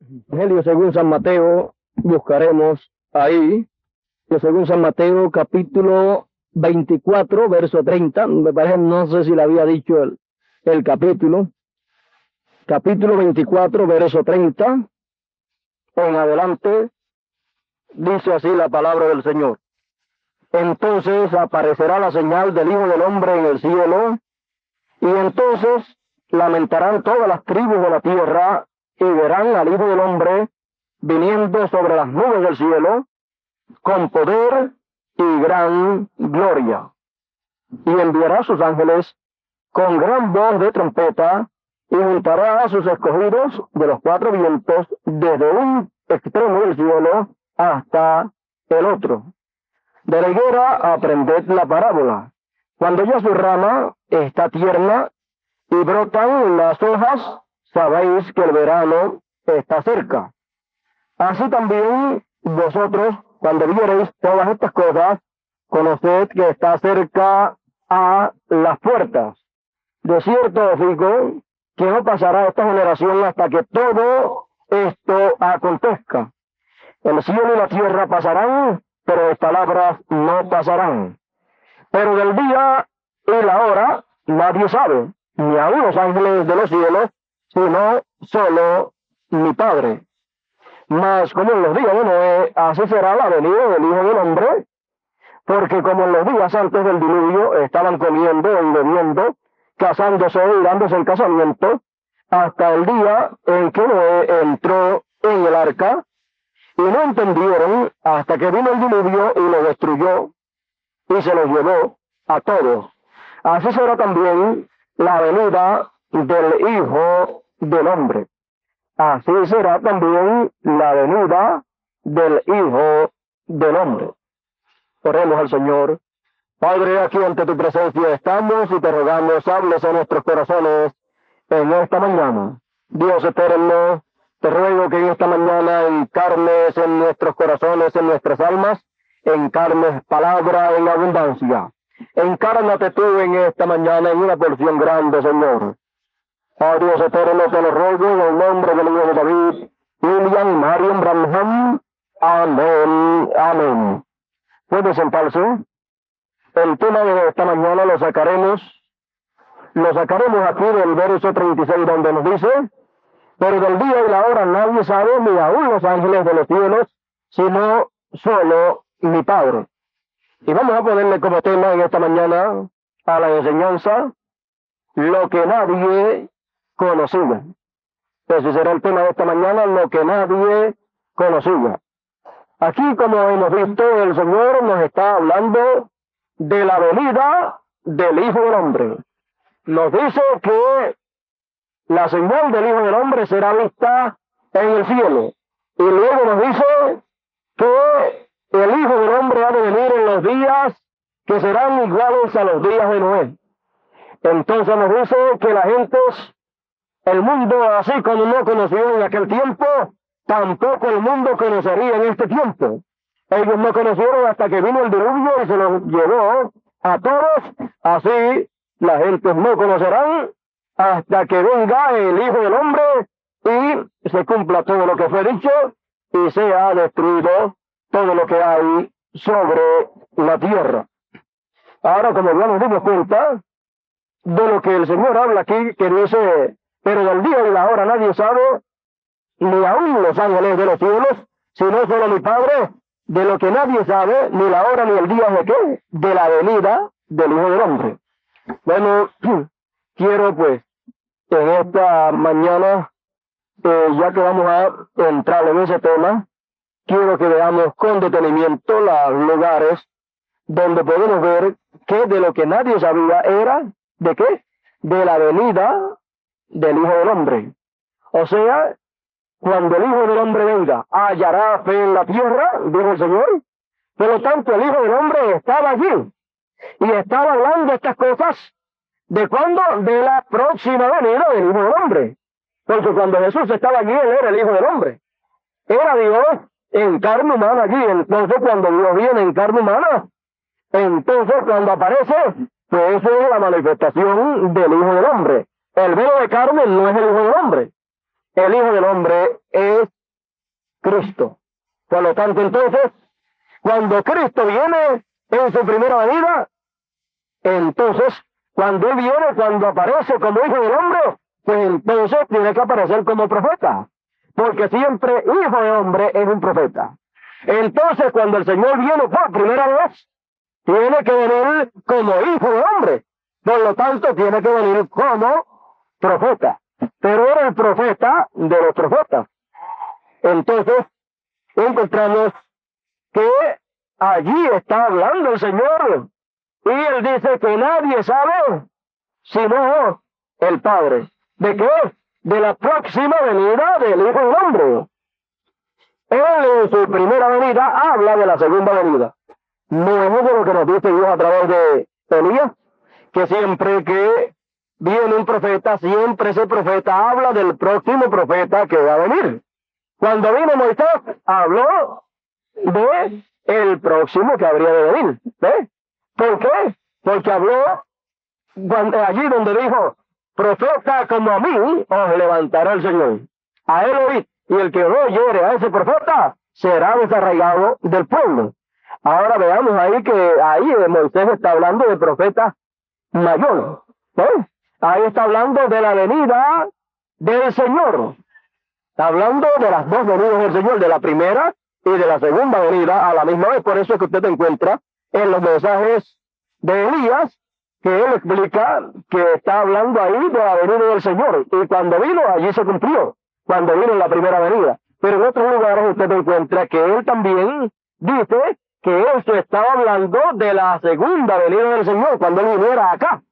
Evangelio según San Mateo, buscaremos ahí, según San Mateo, capítulo 24, verso 30. Me parece, no sé si le había dicho el capítulo 24, verso 30. En adelante, dice así la palabra del Señor. Entonces aparecerá la señal del Hijo del Hombre en el cielo, y entonces lamentarán todas las tribus de la tierra, y verán al Hijo del Hombre viniendo sobre las nubes del cielo, con poder y gran gloria. Y enviará a sus ángeles con gran voz de trompeta, y juntará a sus escogidos de los cuatro vientos, desde un extremo del cielo hasta el otro. De la higuera aprended la parábola. Cuando ya su rama está tierna y brotan las hojas, sabéis que el verano está cerca. Así también vosotros, cuando viereis todas estas cosas, conoced que está cerca a las puertas. De cierto os digo que no pasará esta generación hasta que todo esto acontezca. El cielo y la tierra pasarán, pero las palabras no pasarán. Pero del día y la hora nadie sabe, ni aun los ángeles de los cielos, sino solo mi Padre. Mas como en los días de Noé, así será la venida del Hijo del Hombre, porque como en los días antes del diluvio estaban comiendo y bebiendo, casándose y dándose el casamiento, hasta el día en que Noé entró en el arca, y no entendieron hasta que vino el diluvio y lo destruyó, y se los llevó a todos. Así será también la venida del Hijo del Hombre. Así será también la venida del Hijo del Hombre. Oremos al Señor. Padre, aquí ante tu presencia estamos y te rogamos, hables a nuestros corazones en esta mañana. Dios eterno, te ruego que en esta mañana encarnes en nuestros corazones, en nuestras almas, encarnes palabra en abundancia. Encárnate tú en esta mañana en una porción grande, Señor. Oh Dios eterno, te lo ruego en el nombre del Hijo de David, William y Marion Branham. Amén, amén. ¿Puede sentarse? El tema de esta mañana lo sacaremos aquí del verso 36, donde nos dice: pero del día y la hora nadie sabe, ni aun los ángeles de los cielos, sino solo mi Padre. Y vamos a ponerle como tema en esta mañana a la enseñanza, lo que nadie conocía. Ese será el tema de esta mañana, lo que nadie conocía. Aquí, como hemos visto, el Señor nos está hablando de la venida del Hijo del Hombre. Nos dice que la señal del Hijo del Hombre será vista en el cielo. Y luego nos dice que el Hijo del Hombre ha de venir en los días que serán iguales a los días de Noé. Entonces nos dice que la gente, el mundo así como no conoció en aquel tiempo, tampoco el mundo conocería en este tiempo. Ellos no conocieron hasta que vino el diluvio y se los llevó a todos. Así la gente no conocerán hasta que venga el Hijo del Hombre y se cumpla todo lo que fue dicho y sea destruido todo lo que hay sobre la tierra. Ahora, como ya nos dimos cuenta de lo que el Señor habla aquí, que dice: pero del día y la hora nadie sabe, ni aun los ángeles de los cielos, sino solo mi Padre. De lo que nadie sabe, ni la hora ni el día de qué, de la venida del Hijo del Hombre. Bueno, quiero pues en esta mañana, ya que vamos a entrar en ese tema, quiero que veamos con detenimiento los lugares donde podemos ver que de lo que nadie sabía era, ¿de qué? De la venida del Hijo del Hombre. O sea, cuando el Hijo del Hombre venga, hallará fe en la tierra, dijo el Señor. Por lo tanto, el Hijo del Hombre estaba allí y estaba hablando estas cosas. ¿De cuándo? De la próxima venida del Hijo del Hombre. Porque cuando Jesús estaba allí, Él era el Hijo del Hombre. Era Dios en carne humana allí. Entonces, cuando Dios viene en carne humana, entonces cuando aparece, pues eso es la manifestación del Hijo del Hombre. El velo de carne no es el Hijo del Hombre. el Hijo del Hombre es Cristo. Por lo tanto, entonces, cuando Cristo viene en su primera venida, entonces, cuando Él viene, cuando aparece como Hijo del Hombre, pues entonces tiene que aparecer como profeta. Porque siempre Hijo de Hombre es un profeta. Entonces, cuando el Señor viene por primera vez, tiene que venir como Hijo de Hombre. Por lo tanto, tiene que venir como profeta. Pero era el profeta de los profetas. Entonces, encontramos que allí está hablando el Señor. Y Él dice que nadie sabe sino el Padre. ¿De qué? De la próxima venida del Hijo del Hombre. Él en su primera venida habla de la segunda venida. No es de lo que nos dice Dios a través de Elías, que siempre que viene un profeta, siempre ese profeta habla del próximo profeta que va a venir. Cuando vino Moisés, habló de el próximo que habría de venir. ¿Ve? ¿Por qué? Porque habló allí donde dijo, profeta como a mí os levantará el Señor. A él oíd, y el que no oyere a ese profeta será desarraigado del pueblo. Ahora veamos ahí que ahí Moisés está hablando de profeta mayor. ¿Eh? Ahí está hablando de la venida del Señor. Está hablando de las dos venidas del Señor, de la primera y de la segunda venida a la misma vez. Por eso es que usted encuentra en los mensajes de Elías que él explica que está hablando ahí de la venida del Señor. Y cuando vino, allí se cumplió. Cuando vino en la primera venida. Pero en otros lugares usted encuentra que él también dice que esto estaba hablando de la segunda venida del Señor, cuando él viniera acá.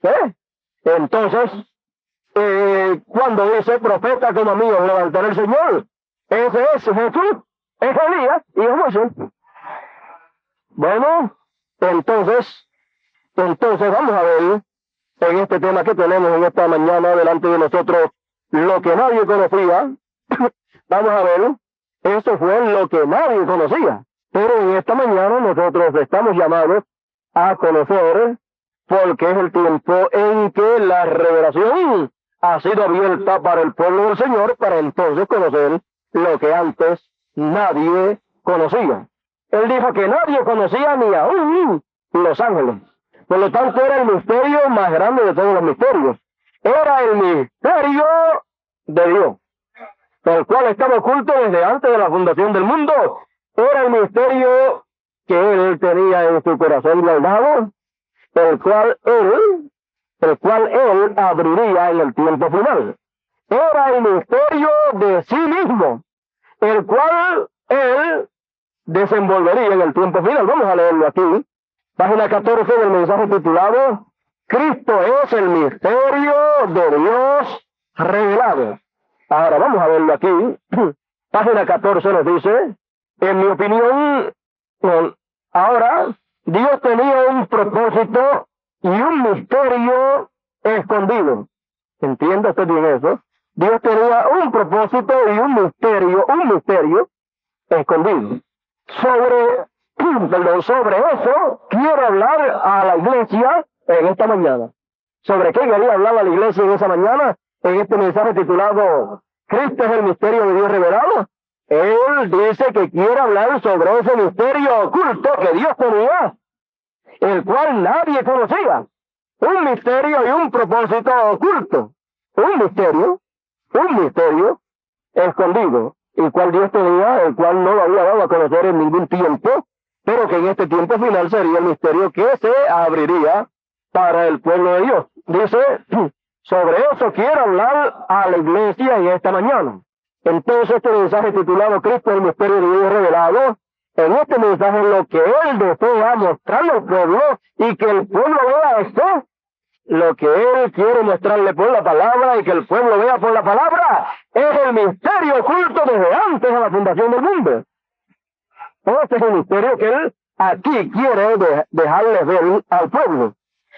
¿Eh? Entonces, cuando dice profeta como mío levantará el Señor, ese es Jesús, es Elías y es Moisés. Bueno, entonces vamos a ver en este tema que tenemos en esta mañana delante de nosotros, lo que nadie conocía. Vamos a ver, eso fue lo que nadie conocía. Pero en esta mañana nosotros estamos llamados a conocer, porque es el tiempo en que la revelación ha sido abierta para el pueblo del Señor, para entonces conocer lo que antes nadie conocía. Él dijo que nadie conocía ni aún los ángeles. Por lo tanto, era el misterio más grande de todos los misterios. Era el misterio de Dios, el cual estaba oculto desde antes de la fundación del mundo. Era el misterio que Él tenía en su corazón guardado, el cual él abriría en el tiempo final. Era el misterio de sí mismo, el cual Él desenvolvería en el tiempo final. Vamos a leerlo aquí. Página 14 del mensaje titulado Cristo es el misterio de Dios revelado. Ahora vamos a verlo aquí. Página 14 nos dice, en mi opinión, ahora Dios tenía un propósito y un misterio escondido. ¿Entiende usted bien eso? Dios tenía un propósito y un misterio escondido. Sobre eso quiero hablar a la iglesia en esta mañana. ¿Sobre qué quería hablar a la iglesia en esa mañana? En este mensaje titulado Cristo es el misterio de Dios revelado. Él dice que quiere hablar sobre ese misterio oculto que Dios tenía, el cual nadie conocía. Un misterio y un propósito oculto. Un misterio escondido, el cual Dios tenía, el cual no lo había dado a conocer en ningún tiempo, pero que en este tiempo final sería el misterio que se abriría para el pueblo de Dios. Dice, sobre eso quiero hablar a la iglesia en esta mañana. Entonces este mensaje titulado Cristo el misterio de Dios revelado, en este mensaje lo que Él desea mostrarle al pueblo y que el pueblo vea esto, lo que Él quiere mostrarle por la palabra y que el pueblo vea por la palabra, es el misterio oculto desde antes de la fundación del mundo. Este es el misterio que Él aquí quiere dejarles ver al pueblo.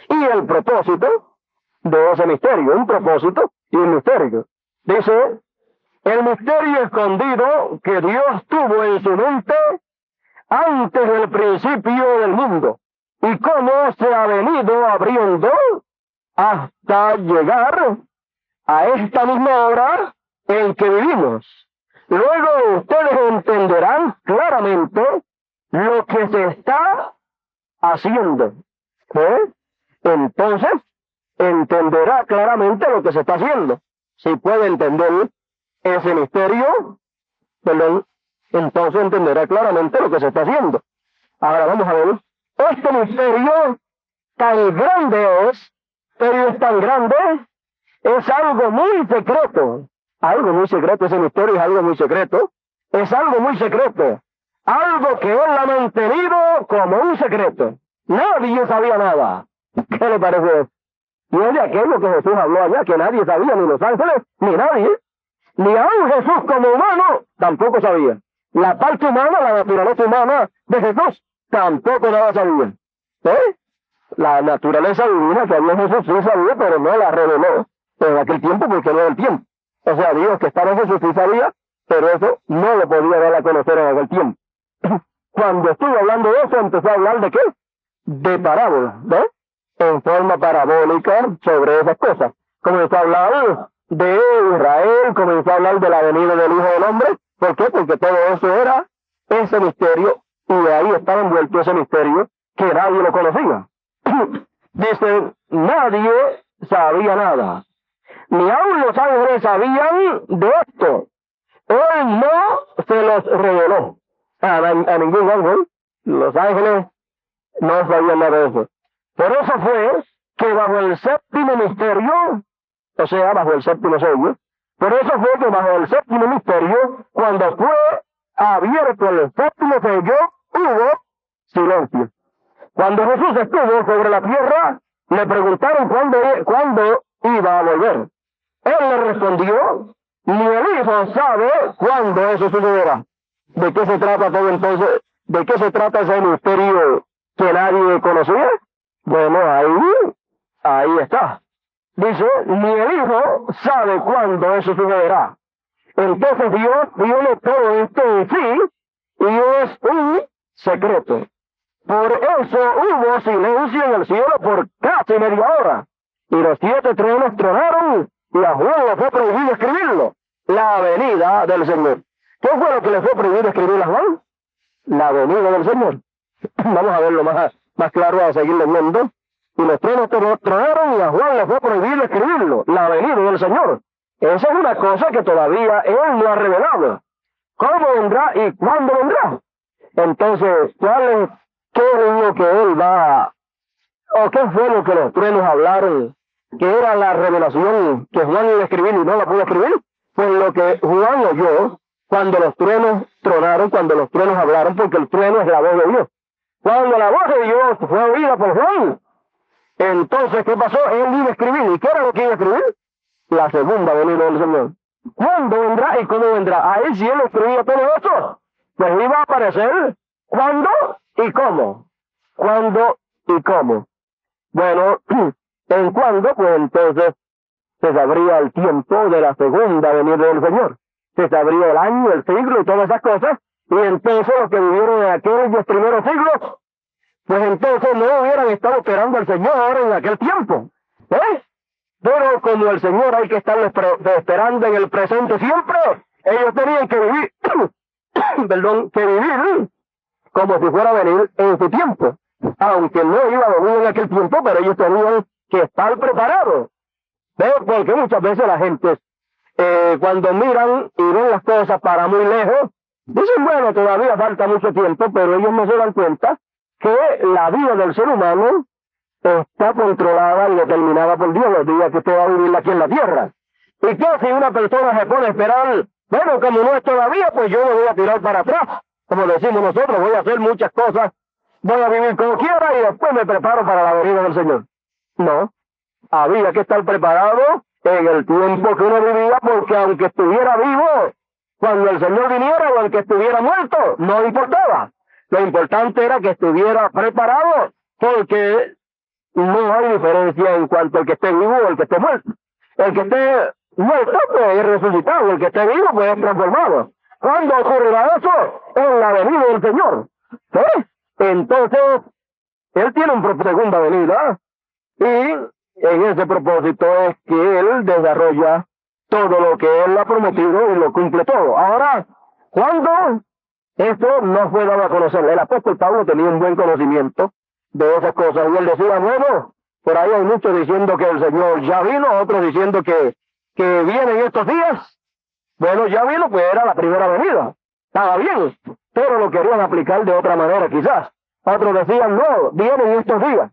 Y el propósito de ese misterio, un propósito y un misterio. Dice, el misterio escondido que Dios tuvo en su mente antes del principio del mundo y cómo se ha venido abriendo hasta llegar a esta misma hora en que vivimos. Luego ustedes entenderán claramente lo que se está haciendo. Entonces, entenderá claramente lo que se está haciendo. Si puede entender ese misterio, perdón, entonces entenderá claramente lo que se está haciendo. Ahora vamos a ver, este misterio tan grande es tan grande, es algo muy secreto. Algo muy secreto, ese misterio es algo muy secreto. Es algo muy secreto. Algo que él ha mantenido como un secreto. Nadie sabía nada. ¿Qué le parece? Y es de aquello que Jesús habló allá, que nadie sabía, ni los ángeles, ni nadie. Ni aún Jesús como humano, tampoco sabía. La parte humana, la naturaleza humana de Jesús, tampoco nada sabía. La naturaleza divina que había en Jesús sí sabía, pero no la reveló en aquel tiempo porque no era el tiempo. O sea, Dios que estaba en Jesús sí sabía, pero eso no lo podía dar a conocer en aquel tiempo. Cuando estuvo hablando de eso, empezó a hablar de qué? De parábolas, ¿ves? En forma parabólica sobre esas cosas. Comenzó a hablar de Israel, comenzó a hablar de la venida del Hijo del Hombre. ¿Por qué? Porque todo eso era ese misterio, y de ahí estaba envuelto ese misterio que nadie lo conocía. Dice, nadie sabía nada. Ni aun los ángeles sabían de esto. Él no se los reveló a ningún ángel. Los ángeles no sabían nada de eso. Por eso fue que bajo el séptimo misterio, o sea, bajo el séptimo sello, por eso fue que bajo el séptimo misterio, cuando fue abierto el séptimo sello, hubo silencio. Cuando Jesús estuvo sobre la tierra, le preguntaron cuándo iba a volver. Él le respondió, ni el Hijo sabe cuándo eso sucederá. ¿De qué se trata todo entonces? ¿De qué se trata ese misterio que nadie conocía? Bueno, ahí está. Dice, ni el Hijo sabe cuándo eso sucederá. Entonces Dios tiene todo esto en sí y es un secreto. Por eso hubo silencio en el cielo por casi media hora. Y los 7 truenos tronaron y a Juan le fue prohibido escribirlo. La venida del Señor. ¿Qué fue lo que le fue prohibido escribir a Juan? La venida del Señor. Vamos a verlo más claro, a seguir leyendo. Y los truenos tronaron y a Juan le fue prohibido escribirlo. La venida del Señor. Esa es una cosa que todavía él no ha revelado. ¿Cómo vendrá y cuándo vendrá? Entonces, ¿qué es lo que él va, o qué fue lo que los truenos hablaron, que era la revelación que Juan iba a escribir y no la pudo escribir? Pues lo que Juan oyó cuando los truenos tronaron, cuando los truenos hablaron, porque el trueno es la voz de Dios. Cuando la voz de Dios fue oída por Juan, entonces, ¿qué pasó? Él iba a escribir. ¿Y qué era lo que iba a escribir? La segunda venida del Señor. ¿Cuándo vendrá y cómo vendrá? Ahí sí él escribía todo eso. Pues iba a aparecer cuándo y cómo. ¿Cuándo y cómo? Bueno, en cuándo, pues entonces se sabría el tiempo de la segunda venida del Señor. Se sabría el año, el siglo y todas esas cosas. Y entonces los que vivieron en aquellos primeros siglos, pues entonces no hubieran estado esperando al Señor en aquel tiempo. Pero como el Señor hay que estarle esperando en el presente siempre, ellos tenían que vivir, que vivir como si fuera a venir en su tiempo. Aunque no iba a venir en aquel tiempo, pero ellos tenían que estar preparados. ¿Ves? Porque muchas veces la gente, cuando miran y ven las cosas para muy lejos, dicen, bueno, todavía falta mucho tiempo, pero ellos no se dan cuenta que la vida del ser humano está controlada y determinada por Dios los días que usted va a vivir aquí en la tierra. ¿Y qué si una persona se pone a esperar? Bueno, como no es todavía, pues yo me voy a tirar para atrás. Como decimos nosotros, voy a hacer muchas cosas, voy a vivir como quiera y después me preparo para la venida del Señor. No, había que estar preparado en el tiempo que uno vivía, porque aunque estuviera vivo, cuando el Señor viniera, o el que estuviera muerto, no importaba. Lo importante era que estuviera preparado, porque no hay diferencia en cuanto al que esté vivo o el que esté muerto. El que esté muerto, pues es resucitado, el que esté vivo, pues es transformado. ¿Cuándo ocurrirá eso? En la venida del Señor. ¿Sí? Entonces, Él tiene una segunda venida, y en ese propósito es que Él desarrolla todo lo que Él ha prometido y lo cumple todo. Ahora, cuando esto no fue dado a conocer, el apóstol Pablo tenía un buen conocimiento de esas cosas y él decía, bueno, por ahí hay muchos diciendo que el Señor ya vino, otros diciendo que vienen estos días. Bueno, ya vino, pues era la primera venida. Estaba bien, pero lo querían aplicar de otra manera quizás. Otros decían, no, vienen estos días.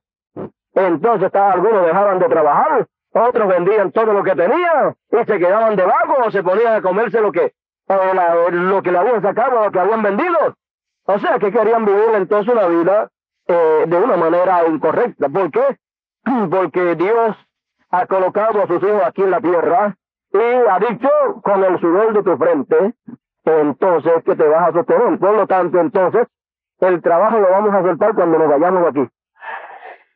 Entonces algunos dejaban de trabajar, otros vendían todo lo que tenían y se quedaban de vago o se ponían a comerse lo que le habían sacado, lo que habían vendido. O sea que querían vivir entonces una vida de una manera incorrecta. ¿Por qué? Porque Dios ha colocado a sus hijos aquí en la tierra y ha dicho, con el sudor de tu frente, entonces que te vas a sostener. Por lo tanto, entonces, el trabajo lo vamos a soltar cuando nos vayamos de aquí.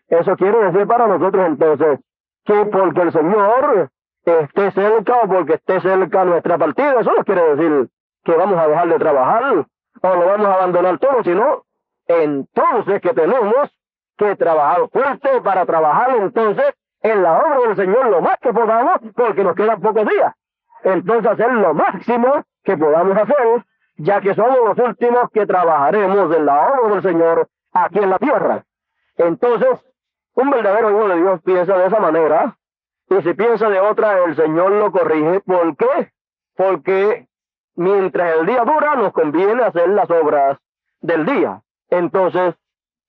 Eso quiere decir para nosotros entonces que porque el Señor esté cerca o porque esté cerca nuestra partida, eso no quiere decir que vamos a dejar de trabajar o lo vamos a abandonar todo, sino entonces que tenemos que trabajar fuerte para trabajar entonces en la obra del Señor lo más que podamos, porque nos quedan pocos días. Entonces hacer lo máximo que podamos hacer, ya que somos los últimos que trabajaremos en la obra del Señor aquí en la tierra. Entonces, un verdadero hijo de Dios piensa de esa manera, y si piensa de otra, el Señor lo corrige. ¿Por qué? Porque mientras el día dura, nos conviene hacer las obras del día. Entonces,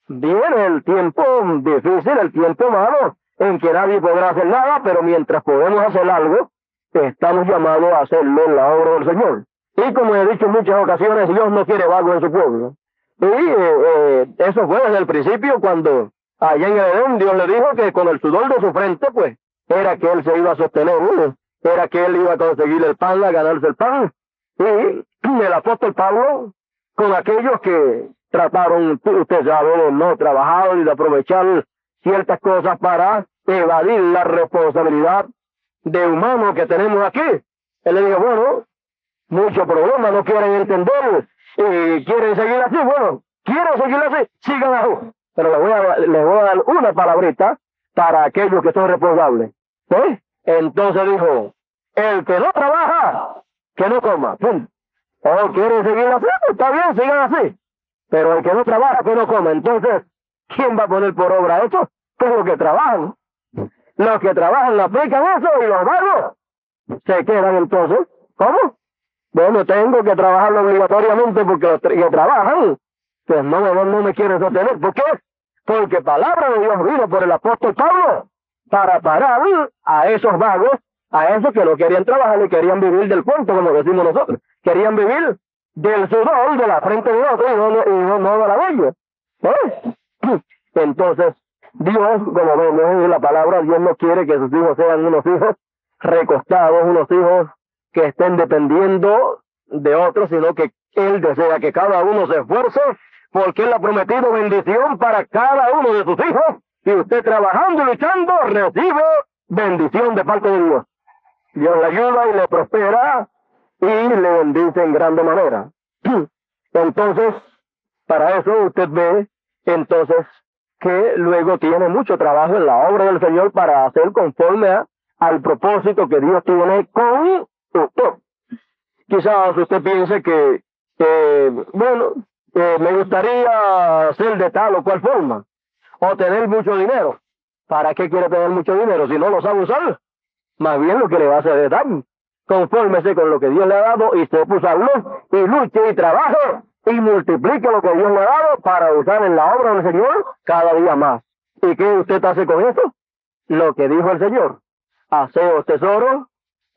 viene el tiempo difícil, el tiempo malo, en que nadie podrá hacer nada, pero mientras podemos hacer algo, estamos llamados a hacerlo en la obra del Señor. Y como he dicho en muchas ocasiones, Dios no quiere vago en su pueblo. Y eso fue desde el principio, cuando allá en el Edén Dios le dijo que con el sudor de su frente, pues, era que él se iba a sostener, era que él iba a conseguir el pan, a ganarse el pan. Y el apóstol Pablo, con aquellos que trataron, usted sabe, de no trabajar y de aprovechar ciertas cosas para evadir la responsabilidad de humano que tenemos aquí. Él le dijo, bueno, mucho problema, no quieren entender y quieren seguir así. Bueno, quieren seguir así, sigan así. Pero les voy a dar una palabrita para aquellos que son responsables. ¿Sí? Entonces dijo, el que no trabaja, que no coma. ¡Pum! ¿O quieren seguir así? Pues está bien, sigan así. Pero el que no trabaja, que no coma. Entonces, ¿quién va a poner por obra eso? Pues los que trabajan. Los que trabajan aplican eso y los vagos se quedan entonces. ¿Cómo? Bueno, tengo que trabajarlo obligatoriamente porque los que trabajan, pues no me quieren sostener. ¿Por qué? Porque palabra de Dios vino por el apóstol Pablo para parar a esos vagos, a esos que no querían trabajar y querían vivir del cuento, como decimos nosotros. Querían vivir del sudor de la frente de otro y no de la de ellos. Entonces, Dios, como vemos en la palabra, Dios no quiere que sus hijos sean unos hijos recostados, unos hijos que estén dependiendo de otros, sino que Él desea que cada uno se esfuerce, porque Él ha prometido bendición para cada uno de sus hijos, y usted trabajando y luchando recibe bendición de parte de Dios. Dios le ayuda y le prospera y le bendice en grande manera. Entonces, para eso usted ve, entonces, que luego tiene mucho trabajo en la obra del Señor para hacer conforme al propósito que Dios tiene con usted. Quizás usted piense que, me gustaría ser de tal o cual forma, o tener mucho dinero. ¿Para qué quiere tener mucho dinero si no lo sabe usar? Más bien lo que le va a hacer es dar. Confórmese con lo que Dios le ha dado y sepa usarlo, y luche y trabaje y multiplique lo que Dios le ha dado para usar en la obra del Señor cada día más. ¿Y qué usted hace con eso? Lo que dijo el Señor: haceos tesoros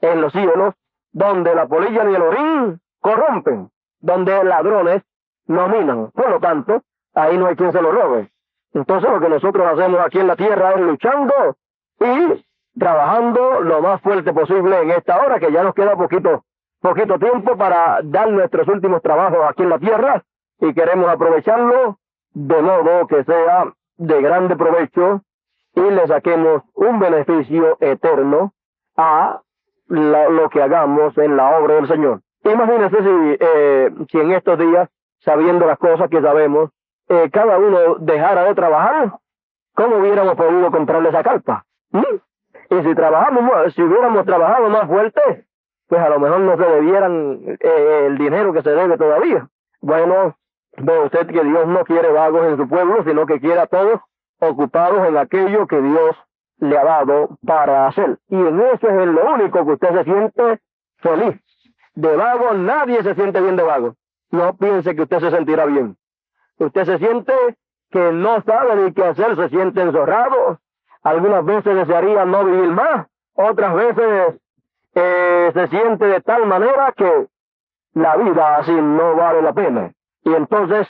en los cielos, donde la polilla ni el orín corrompen, donde ladrones no minan. Por lo tanto, ahí no hay quien se lo robe. Entonces lo que nosotros hacemos aquí en la tierra es luchando y trabajando lo más fuerte posible en esta hora, que ya nos queda poquito tiempo para dar nuestros últimos trabajos aquí en la tierra, y queremos aprovecharlo de modo que sea de grande provecho y le saquemos un beneficio eterno a lo que hagamos en la obra del Señor. Imagínense si en estos días, sabiendo las cosas que sabemos, cada uno dejara de trabajar, ¿cómo hubiéramos podido comprarle esa carpa? Y si hubiéramos trabajado más fuerte, pues a lo mejor no se debieran el dinero que se debe todavía. Bueno, ve usted que Dios no quiere vagos en su pueblo, sino que quiere a todos ocupados en aquello que Dios le ha dado para hacer. Y en eso es en lo único que usted se siente feliz. De vago, nadie se siente bien de vago. No piense que usted se sentirá bien. Usted se siente que no sabe ni qué hacer, se siente enzorrado. Algunas veces desearía no vivir más, otras veces se siente de tal manera que la vida así no vale la pena. Y entonces,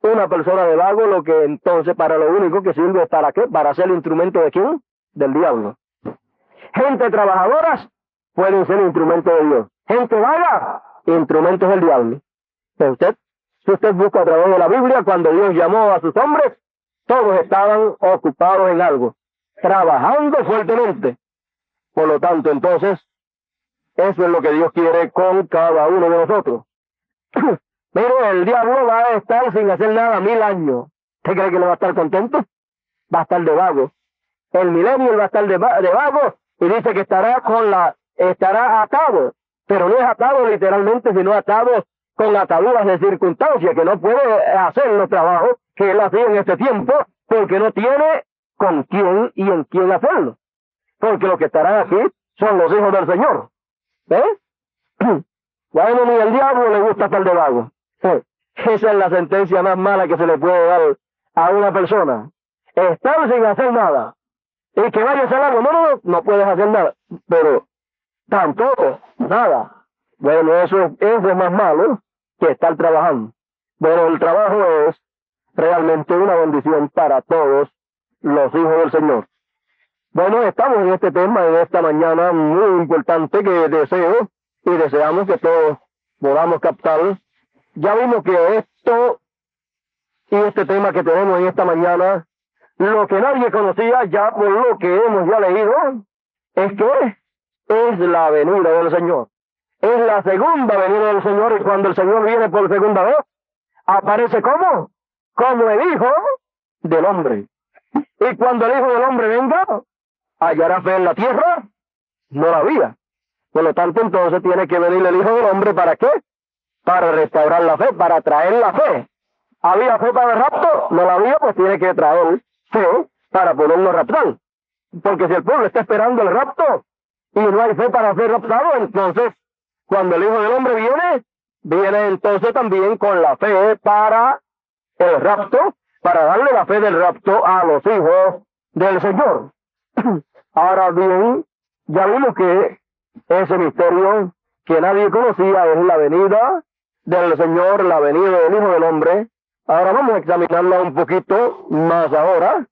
una persona de vago, lo que entonces para lo único que sirve es ¿para qué? Para ser instrumento de ¿quién? Del diablo. Gente trabajadoras pueden ser instrumento de Dios. Gente vaga, instrumentos del diablo. Si usted busca a través de la Biblia, cuando Dios llamó a sus hombres, todos estaban ocupados en algo, trabajando fuertemente. Por lo tanto, entonces, eso es lo que Dios quiere con cada uno de nosotros. Pero el diablo va a estar sin hacer nada 1000 años. ¿Usted cree que no va a estar contento? Va a estar de vago. El milenio va a estar de vago y dice que estará atado, pero no es atado literalmente, sino atado con ataduras de circunstancias, que no puede hacer los trabajos que él hacía en este tiempo, porque no tiene con quién y en quién hacerlo. Porque los que estarán aquí son los hijos del Señor. Bueno, ni el diablo le gusta estar de vago. Esa es la sentencia más mala que se le puede dar a una persona. Estar sin hacer nada. Y que vaya a hacer algo. No puedes hacer nada. Pero tampoco, nada. Bueno, eso es más malo que estar trabajando. Bueno, el trabajo es realmente una bendición para todos los hijos del Señor. Bueno, estamos en este tema en esta mañana muy importante que deseo y deseamos que todos podamos captar. Ya vimos que esto y este tema que tenemos en esta mañana, lo que nadie conocía ya por lo que hemos ya leído, es que es la venida del Señor. Es la segunda venida del Señor, y cuando el Señor viene por segunda vez, aparece como el Hijo del Hombre. Y cuando el Hijo del Hombre venga, hallará fe en la tierra, no la había. Por lo tanto, entonces tiene que venir el Hijo del Hombre, ¿para qué? Para restaurar la fe, para traer la fe. ¿Había fe para el rapto? No la había, pues tiene que traer fe para poderlo raptar. Porque si el pueblo está esperando el rapto y no hay fe para ser raptado, entonces cuando el Hijo del Hombre viene entonces también con la fe para el rapto, para darle la fe del rapto a los hijos del Señor. Ahora bien, ya vimos que ese misterio que nadie conocía es la venida del Señor, la venida del Hijo del Hombre. Ahora vamos a examinarla un poquito más ahora.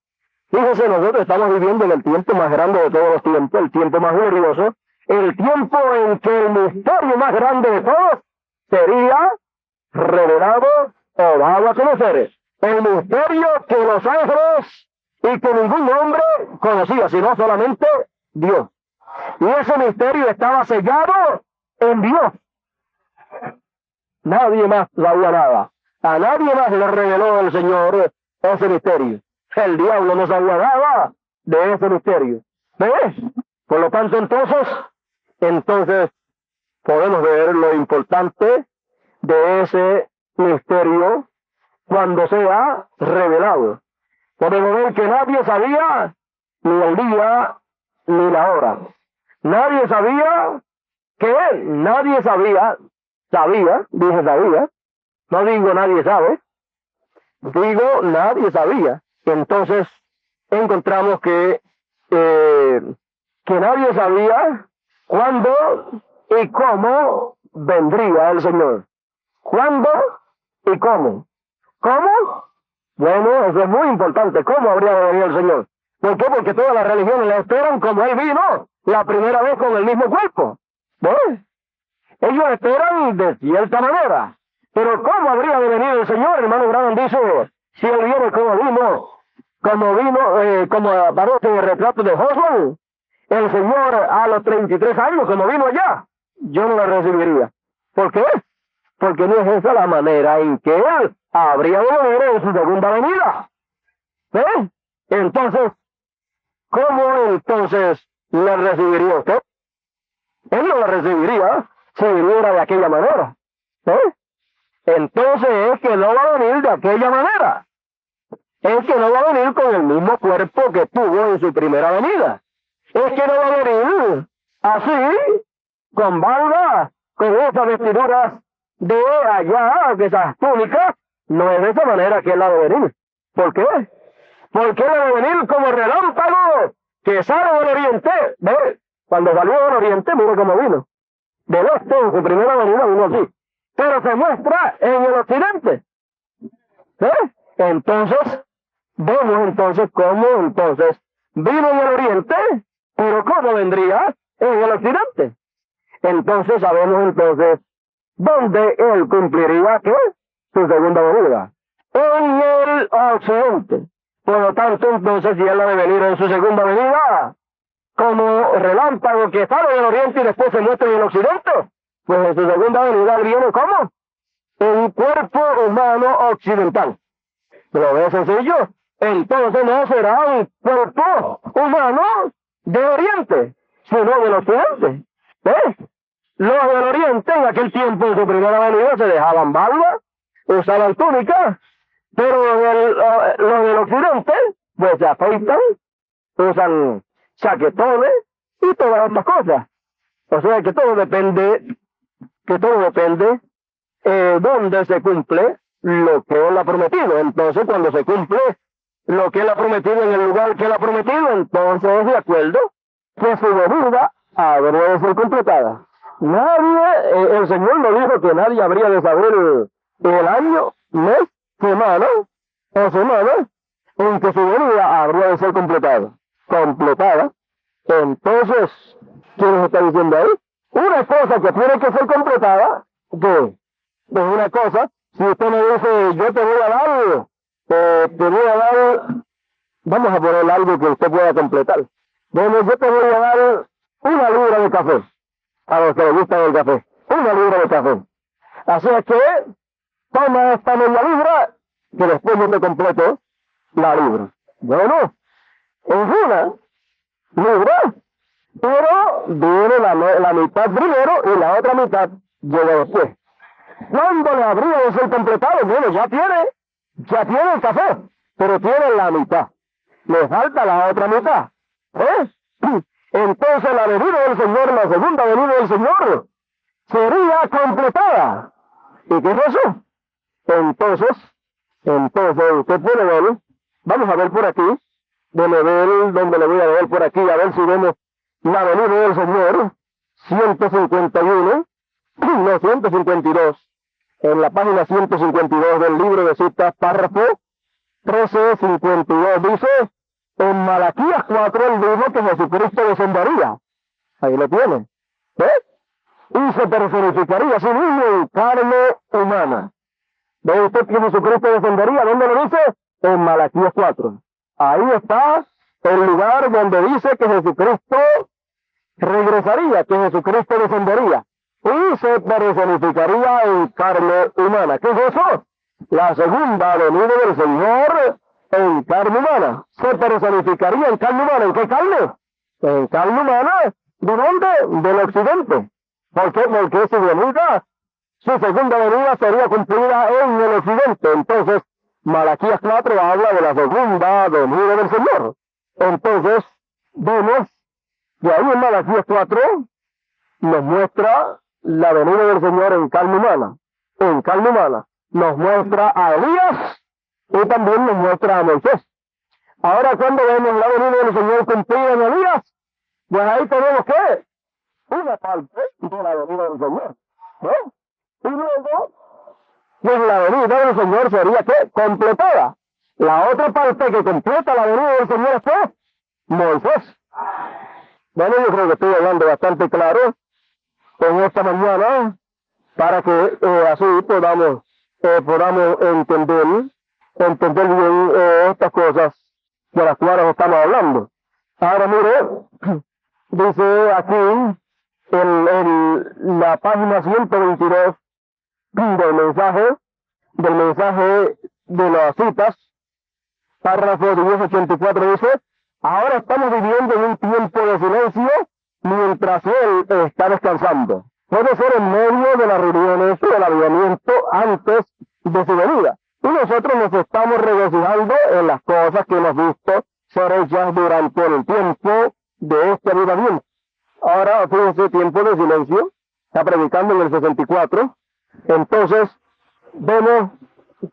Fíjese, nosotros estamos viviendo en el tiempo más grande de todos los tiempos, el tiempo más glorioso, el tiempo en que el misterio más grande de todos sería revelado o dado a conocer. El misterio que los ángeles y que ningún hombre conocía, sino solamente Dios. Y ese misterio estaba sellado en Dios. Nadie más sabía nada. A nadie más le reveló el Señor ese misterio. El diablo no sabía nada de ese misterio. ¿Ves? Por lo tanto, entonces podemos ver lo importante de ese misterio cuando sea revelado. Podemos ver que nadie sabía ni el día ni la hora. Nadie sabía nadie sabía, dije sabía, no digo nadie sabe, digo nadie sabía. Entonces encontramos que nadie sabía cuándo y cómo vendría el Señor. ¿Cuándo y cómo? ¿Cómo? Bueno, eso es muy importante. ¿Cómo habría de venir el Señor? ¿Por qué? Porque todas las religiones le esperan como Él vino la primera vez con el mismo cuerpo. ¿Ves? Ellos esperan de cierta manera. Pero ¿cómo habría de venir el Señor? Hermano Branham dice, si Él viene como aparece en el retrato de Oswald, el Señor a los 33 años, como vino allá, yo no lo recibiría. ¿Por qué? Porque no es esa la manera en que Él habría de venir en su segunda venida. ¿Ves? Entonces, ¿cómo entonces ¿La recibiría usted? Él no la recibiría si viniera de aquella manera. Entonces es que no va a venir de aquella manera. Es que no va a venir con el mismo cuerpo que tuvo en su primera venida. Es que no va a venir así, con barba, con esas vestiduras de allá, de esas túnicas. No es de esa manera que él ha de venir. ¿Por qué? Porque él ha de venir como relámpago que sale del oriente. ¿Ve? Cuando salió del oriente, mira cómo vino. Del este, en su primera venida, vino así. Pero se muestra en el occidente. Entonces, vemos entonces cómo entonces vino en el oriente, pero cómo vendría en el occidente. Entonces sabemos entonces dónde él cumpliría ¿qué? Su segunda venida. En el occidente. Por lo tanto, entonces, si él ha de venir en su segunda venida, como relámpago que sale del oriente y después se muestra en el occidente, pues en su segunda venida él viene ¿cómo? Un cuerpo humano occidental. ¿Lo ves sencillo? Entonces no será un cuerpo humano de oriente, sino del occidente. ¿Ves? Los del oriente en aquel tiempo en su primera venida se dejaban barba, usaban túnica, pero los del occidente pues se afeitan, usan chaquetones y todas estas cosas. O sea que todo depende dónde se cumple lo que él ha prometido. Entonces cuando se cumple lo que él ha prometido en el lugar que él ha prometido, entonces es de acuerdo que su venida habría de ser completada. Nadie, el Señor no dijo que nadie habría de saber el año, mes, semana o semana en que su venida habría de ser completada. Entonces, ¿qué nos está diciendo ahí? Una cosa que tiene que ser completada, que es una cosa, si usted me dice, yo te voy a dar, vamos a poner algo que usted pueda completar. Bueno, yo te voy a dar 1 libra de café, a los que les gusta el café, 1 libra de café. Así es que, toma esta media libra, que después yo te completo la libra. Bueno, es 1 libra, pero viene la mitad primero y la otra mitad llega después. ¿Cuándo le habría de ser completado? Bueno, ya tiene el café, pero tiene la mitad. Le falta la otra mitad. Entonces la venida del Señor, la segunda venida del Señor, sería completada. ¿Y qué es eso? Entonces, usted puede ver, vamos a ver por aquí, déjeme ver dónde le voy a ver por aquí, a ver si vemos la venida del Señor, 151, no, 152, en la página 152 del libro de citas, párrafo 1352, dice, en Malaquías 4 él dijo que Jesucristo descendería. Ahí lo tiene. ¿Ves? Y se personificaría a sí mismo en carne humana. ¿Ve usted que Jesucristo descendería? ¿Dónde lo dice? En Malaquías 4. Ahí está el lugar donde dice que Jesucristo regresaría, que Jesucristo descendería. Y se personificaría en carne humana. ¿Qué es eso? La segunda venida del Señor en carne humana. Se personificaría en carne humana. ¿En qué carne? En carne humana. ¿De dónde? Del occidente. ¿Por qué? Porque su segunda venida sería cumplida en el occidente. Entonces, Malaquías 4 habla de la segunda venida del Señor. Entonces, vemos que ahí en Malaquías 4 nos muestra la venida del Señor en carne humana. En carne humana. Nos muestra a Elías y también nos muestra a Moisés. Ahora, cuando vemos la venida del Señor cumplida en Elías, pues ahí tenemos que una parte de la venida del Señor. Y luego, pues la venida del Señor sería ¿qué? Completada. La otra parte que completa la venida del Señor es ¿qué? Moisés. Bueno, yo creo que estoy hablando bastante claro en esta mañana para que así podamos entender bien estas cosas de las cuales estamos hablando. Ahora mire, dice aquí en la página 122 del mensaje de las citas, párrafo 1084 dice, Ahora estamos viviendo en un tiempo de silencio mientras Él está descansando. Puede ser en medio de las reuniones del avivamiento antes de su venida. Y nosotros nos estamos regocijando en las cosas que hemos visto ser hechas durante el tiempo de este avivamiento. Ahora, fíjense, tiempo de silencio. Está predicando en el 64. Entonces, vemos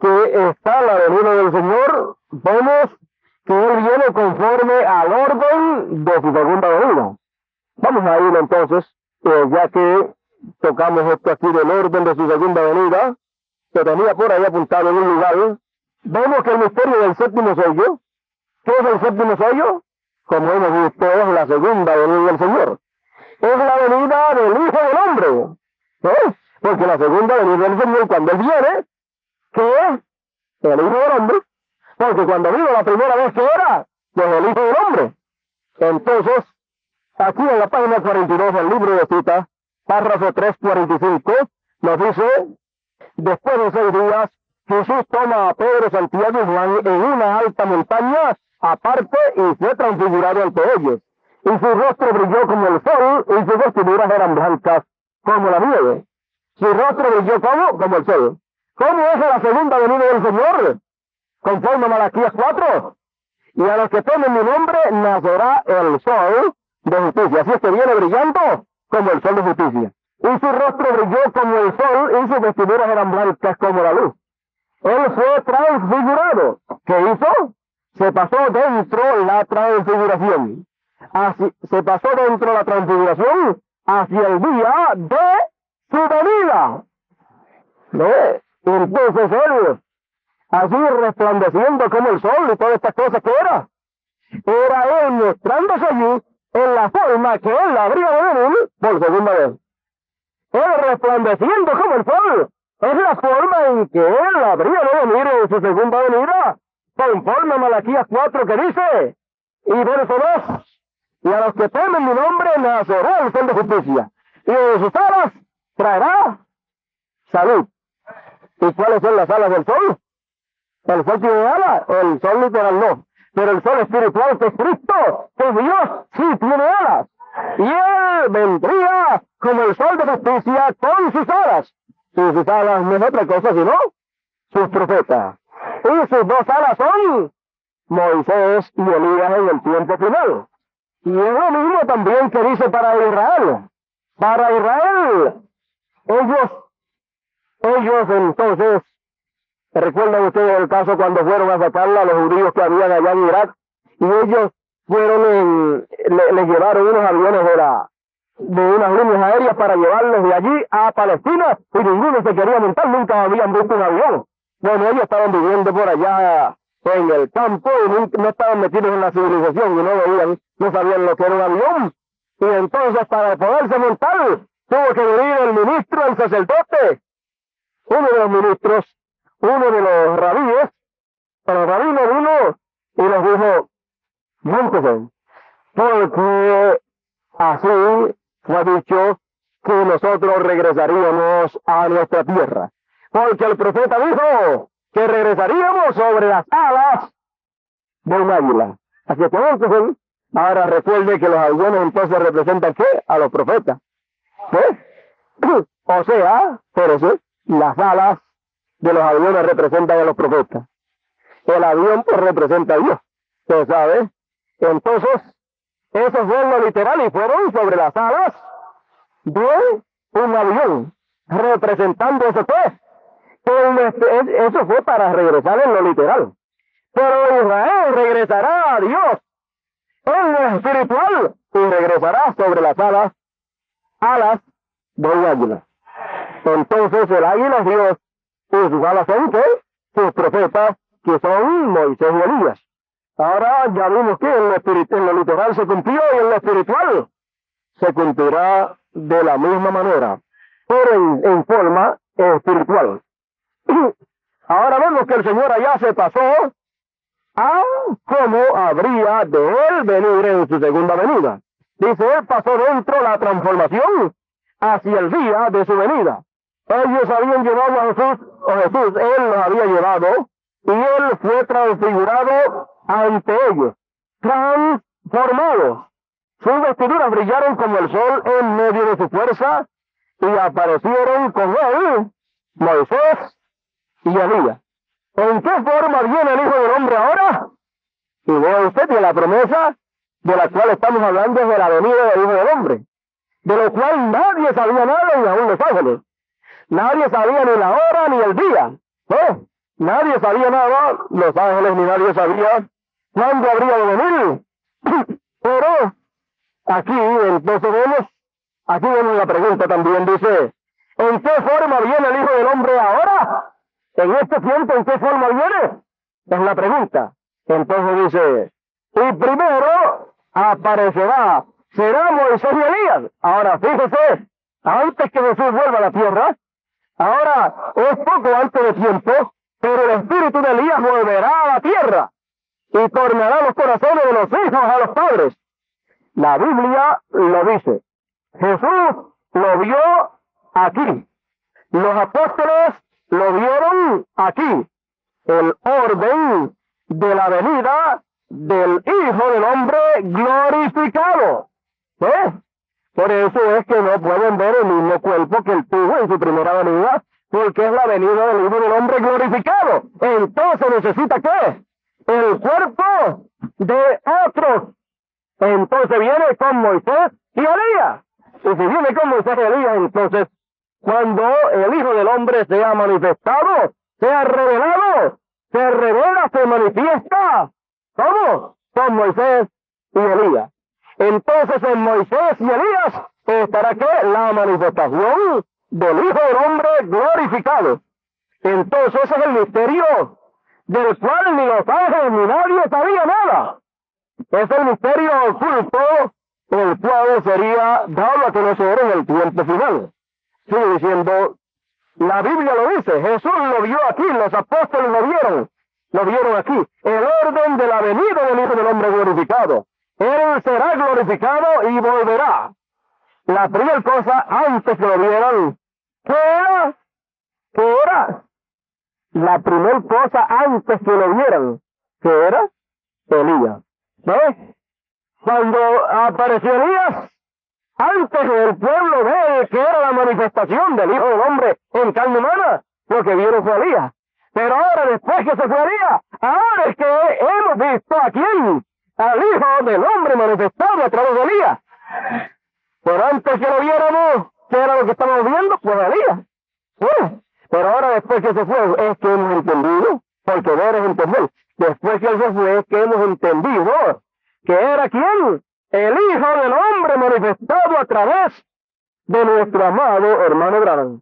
que está la venida del Señor. Vemos que Él viene conforme al orden de su segunda venida. Vamos a ir entonces, ya que tocamos esto aquí del orden de su segunda venida, que tenía por ahí apuntado en un lugar. Vemos que el misterio del séptimo sello, ¿qué es el séptimo sello? Como hemos visto, es la segunda venida del Señor. Es la venida del Hijo del Hombre. ¿Eh? Porque la segunda venida del Señor, cuando Él viene, ¿qué es? El Hijo del Hombre. Porque cuando vino la primera vez, que era? Pues el Hijo del Hombre. Entonces, aquí en la página 42 del libro de citas, párrafo 345, nos dice: después de 6 días, Jesús toma a Pedro, Santiago y Juan en una alta montaña aparte y fue transfigurado ante ellos. Y su rostro brilló como el sol y sus vestiduras eran blancas como la nieve. Su rostro brilló como el sol. ¿Cómo es la segunda venida del Señor? Conforme a Malaquías 4. Y a los que temen mi nombre nacerá el sol de justicia. Así es que viene brillando como el sol de justicia. Y su rostro brilló como el sol y sus vestiduras eran blancas como la luz. Él fue transfigurado. ¿Qué hizo? Se pasó dentro la transfiguración. Así, se pasó dentro la transfiguración hacia el día de su venida. ¿Ve? Entonces Él, así resplandeciendo como el sol y todas estas cosas que era Él mostrándose allí en la forma que Él habría de venir por segunda vez. Él resplandeciendo como el sol es la forma en que Él habría de venir en su segunda venida, conforme a Malaquías 4 que dice, y verso 2, y a los que temen mi nombre nacerá el sol de justicia, y de sus alas traerá salud. ¿Y cuáles son las alas del sol? El sol tiene alas, el sol literal no, pero el sol espiritual que es Cristo, que es Dios, sí tiene alas. Y Él vendría como el sol de justicia con sus alas. Y sus alas no es otra cosa sino sus profetas. Y sus dos alas son Moisés y Elías en el tiempo final. Y es lo mismo también que dice para Israel. Para Israel, ellos entonces, recuerdan ustedes el caso cuando fueron a sacarla a los judíos que habían allá en Irak, y ellos fueron les llevaron unos aviones de unas líneas aéreas para llevarlos de allí a Palestina, y ninguno se quería montar, nunca habían visto un avión. Bueno, ellos estaban viviendo por allá en el campo y no estaban metidos en la civilización y no veían, no sabían lo que era un avión. Y entonces para poderse montar tuvo que venir el ministro, el sacerdote, uno de los ministros, uno de los rabíes, el rabino vino y les dijo: móntense, porque así fue dicho que nosotros regresaríamos a nuestra tierra. Porque el profeta dijo que regresaríamos sobre las alas de un águila. Así que móntense. Ahora recuerde que los aviones entonces representan ¿qué? A los profetas. ¿Qué? O sea, por eso, las alas de los aviones representan a los profetas. El avión pues representa a Dios. ¿Usted sabe? Entonces, eso fue lo literal y fueron sobre las alas de un avión, representando eso qué. Eso fue para regresar en lo literal. Pero Israel regresará a Dios en lo espiritual y regresará sobre las alas de un águila. Entonces el águila es Dios y sus alas son ¿qué? Sus profetas, que son Moisés y Elías. Ahora ya vimos que en lo literal se cumplió y en lo espiritual se cumplirá de la misma manera, pero en forma espiritual. Ahora vemos que el Señor allá se pasó a cómo habría de Él venir en su segunda venida. Dice, Él pasó dentro la transformación hacia el día de su venida. Ellos habían llevado a Jesús, Él los había llevado, y Él fue transfigurado ante ellos. transformado. Sus vestiduras brillaron como el sol en medio de su fuerza, y aparecieron con él Moisés y Elías. ¿En qué forma viene el Hijo del Hombre ahora? Y vea usted que la promesa de la cual estamos hablando es de la venida del Hijo del Hombre, de lo cual nadie sabía nada, ni aún los ángeles. Nadie sabía ni la hora ni el día. Nadie sabía nada, los ángeles ni nadie sabía cuándo habría de venir. Pero aquí entonces vemos la pregunta también, dice, ¿en qué forma viene el Hijo del Hombre ahora? En este tiempo, ¿en qué forma viene? Es la pregunta. Entonces dice, y primero aparecerá, será Moisés y Elías. Ahora fíjese, antes que Jesús vuelva a la tierra, ahora es poco antes de tiempo, pero el espíritu de Elías volverá a la tierra y tornará los corazones de los hijos a los padres. La Biblia lo dice. Jesús lo vio aquí. Los apóstoles lo vieron aquí. El orden de la venida del Hijo del Hombre glorificado. Por eso es que no pueden ver el mismo cuerpo que él tuvo en su primera venida, porque es la venida del Hijo del Hombre glorificado. Entonces necesita ¿qué? El cuerpo de otros. Entonces viene con Moisés y Elías. Y si viene con Moisés y Elías, entonces cuando el Hijo del Hombre sea manifestado, sea revelado, se revela, se manifiesta. ¿Cómo? Con Moisés y Elías. Entonces en Moisés y Elías estará ¿qué? La manifestación del Hijo del Hombre glorificado. Entonces ese es el misterio del cual ni los ángeles ni nadie sabía nada. Es el misterio oculto, el cual sería dado a conocer en el tiempo final. Sigue diciendo, la Biblia lo dice, Jesús lo vio aquí, los apóstoles lo vieron aquí, el orden de la venida del Hijo del Hombre glorificado. Él será glorificado y volverá. La primera cosa, antes que lo vieran, ¿qué era? ¿Qué era? La primera cosa antes que lo vieran, ¿qué era? Elías. ¿Ves? Cuando apareció Elías, antes del pueblo ve que era la manifestación del Hijo del Hombre en carne humana, lo que vieron fue Elías. Pero ahora, después que se fue Elías, ahora es que hemos visto a quién, al Hijo del Hombre manifestado a través de Elías. Pero antes que lo viéramos, ¿qué era lo que estábamos viendo? Pues Elías. Pero ahora, después que se fue, es que hemos entendido, porque ver es entender. Después que él se fue, es que hemos entendido que era quién, el Hijo del Hombre manifestado a través de nuestro amado hermano Branham.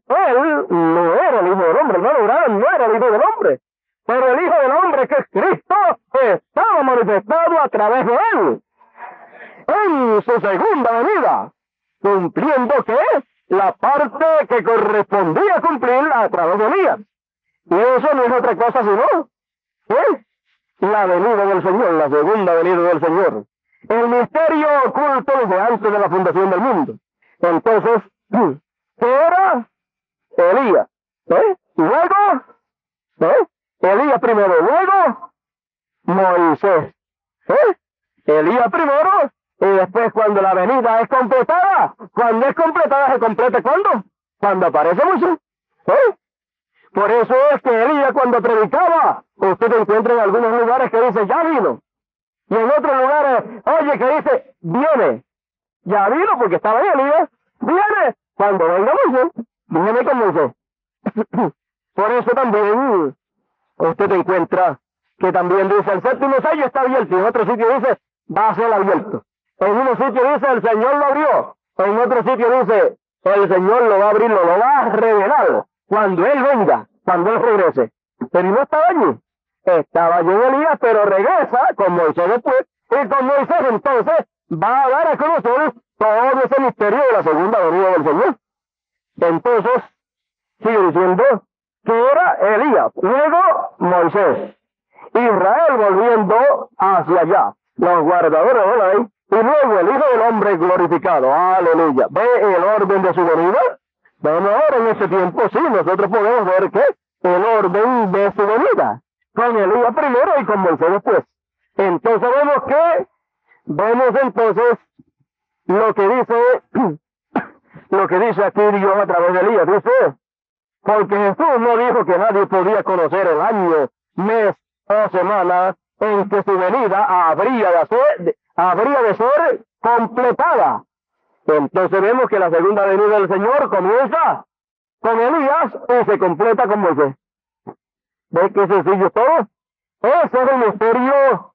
Él no era el Hijo del Hombre, hermano Branham no era el Hijo del Hombre, pero el Hijo del Hombre, que es Cristo, estaba manifestado a través de él en su segunda venida, cumpliendo ¿qué? La parte que correspondía cumplir a través de Elías. Y eso no es otra cosa sino la venida del Señor, la segunda venida del Señor. El misterio oculto desde antes de la fundación del mundo. Entonces, ¿qué era? Elías. Luego, Elías primero, luego, Moisés. Elías primero, y después cuando la venida es completada, cuando es completada, ¿se completa cuándo? Cuando aparece Moisés. Por eso es que Elías cuando predicaba, usted encuentra en algunos lugares que dice, ya vino. Y en otros lugares, oye, que dice, viene. Ya vino porque estaba ahí Elías. Viene cuando venga Moisés. Viene con Moisés. Por eso también usted encuentra que también dice, el séptimo sello está abierto. Y en otro sitio dice, va a ser abierto. En un sitio dice, el Señor lo abrió. En otro sitio dice, el Señor lo va a abrir, lo va a revelar. Cuando Él venga, cuando Él regrese. Pero no estaba allí. Estaba allí en Elías, pero regresa con Moisés después. Y con Moisés entonces va a dar a conocer todo ese misterio de la segunda venida del Señor. Entonces, sigue diciendo que era Elías, luego Moisés. Israel volviendo hacia allá, los guardadores de la ley, y luego el Hijo del Hombre glorificado. Aleluya. ¿Ve el orden de su venida? Bueno, ahora en ese tiempo sí, nosotros podemos ver que el orden de su venida, con Elías primero y con Moisés después. Entonces vemos entonces lo que dice aquí Dios a través de Elías. Dice, porque Jesús no dijo que nadie podía conocer el año, mes o semana en que su venida habría de ser completada. Entonces vemos que la segunda venida del Señor comienza con Elías y se completa con Moisés. ¿Ves qué sencillo es todo? Ese es el misterio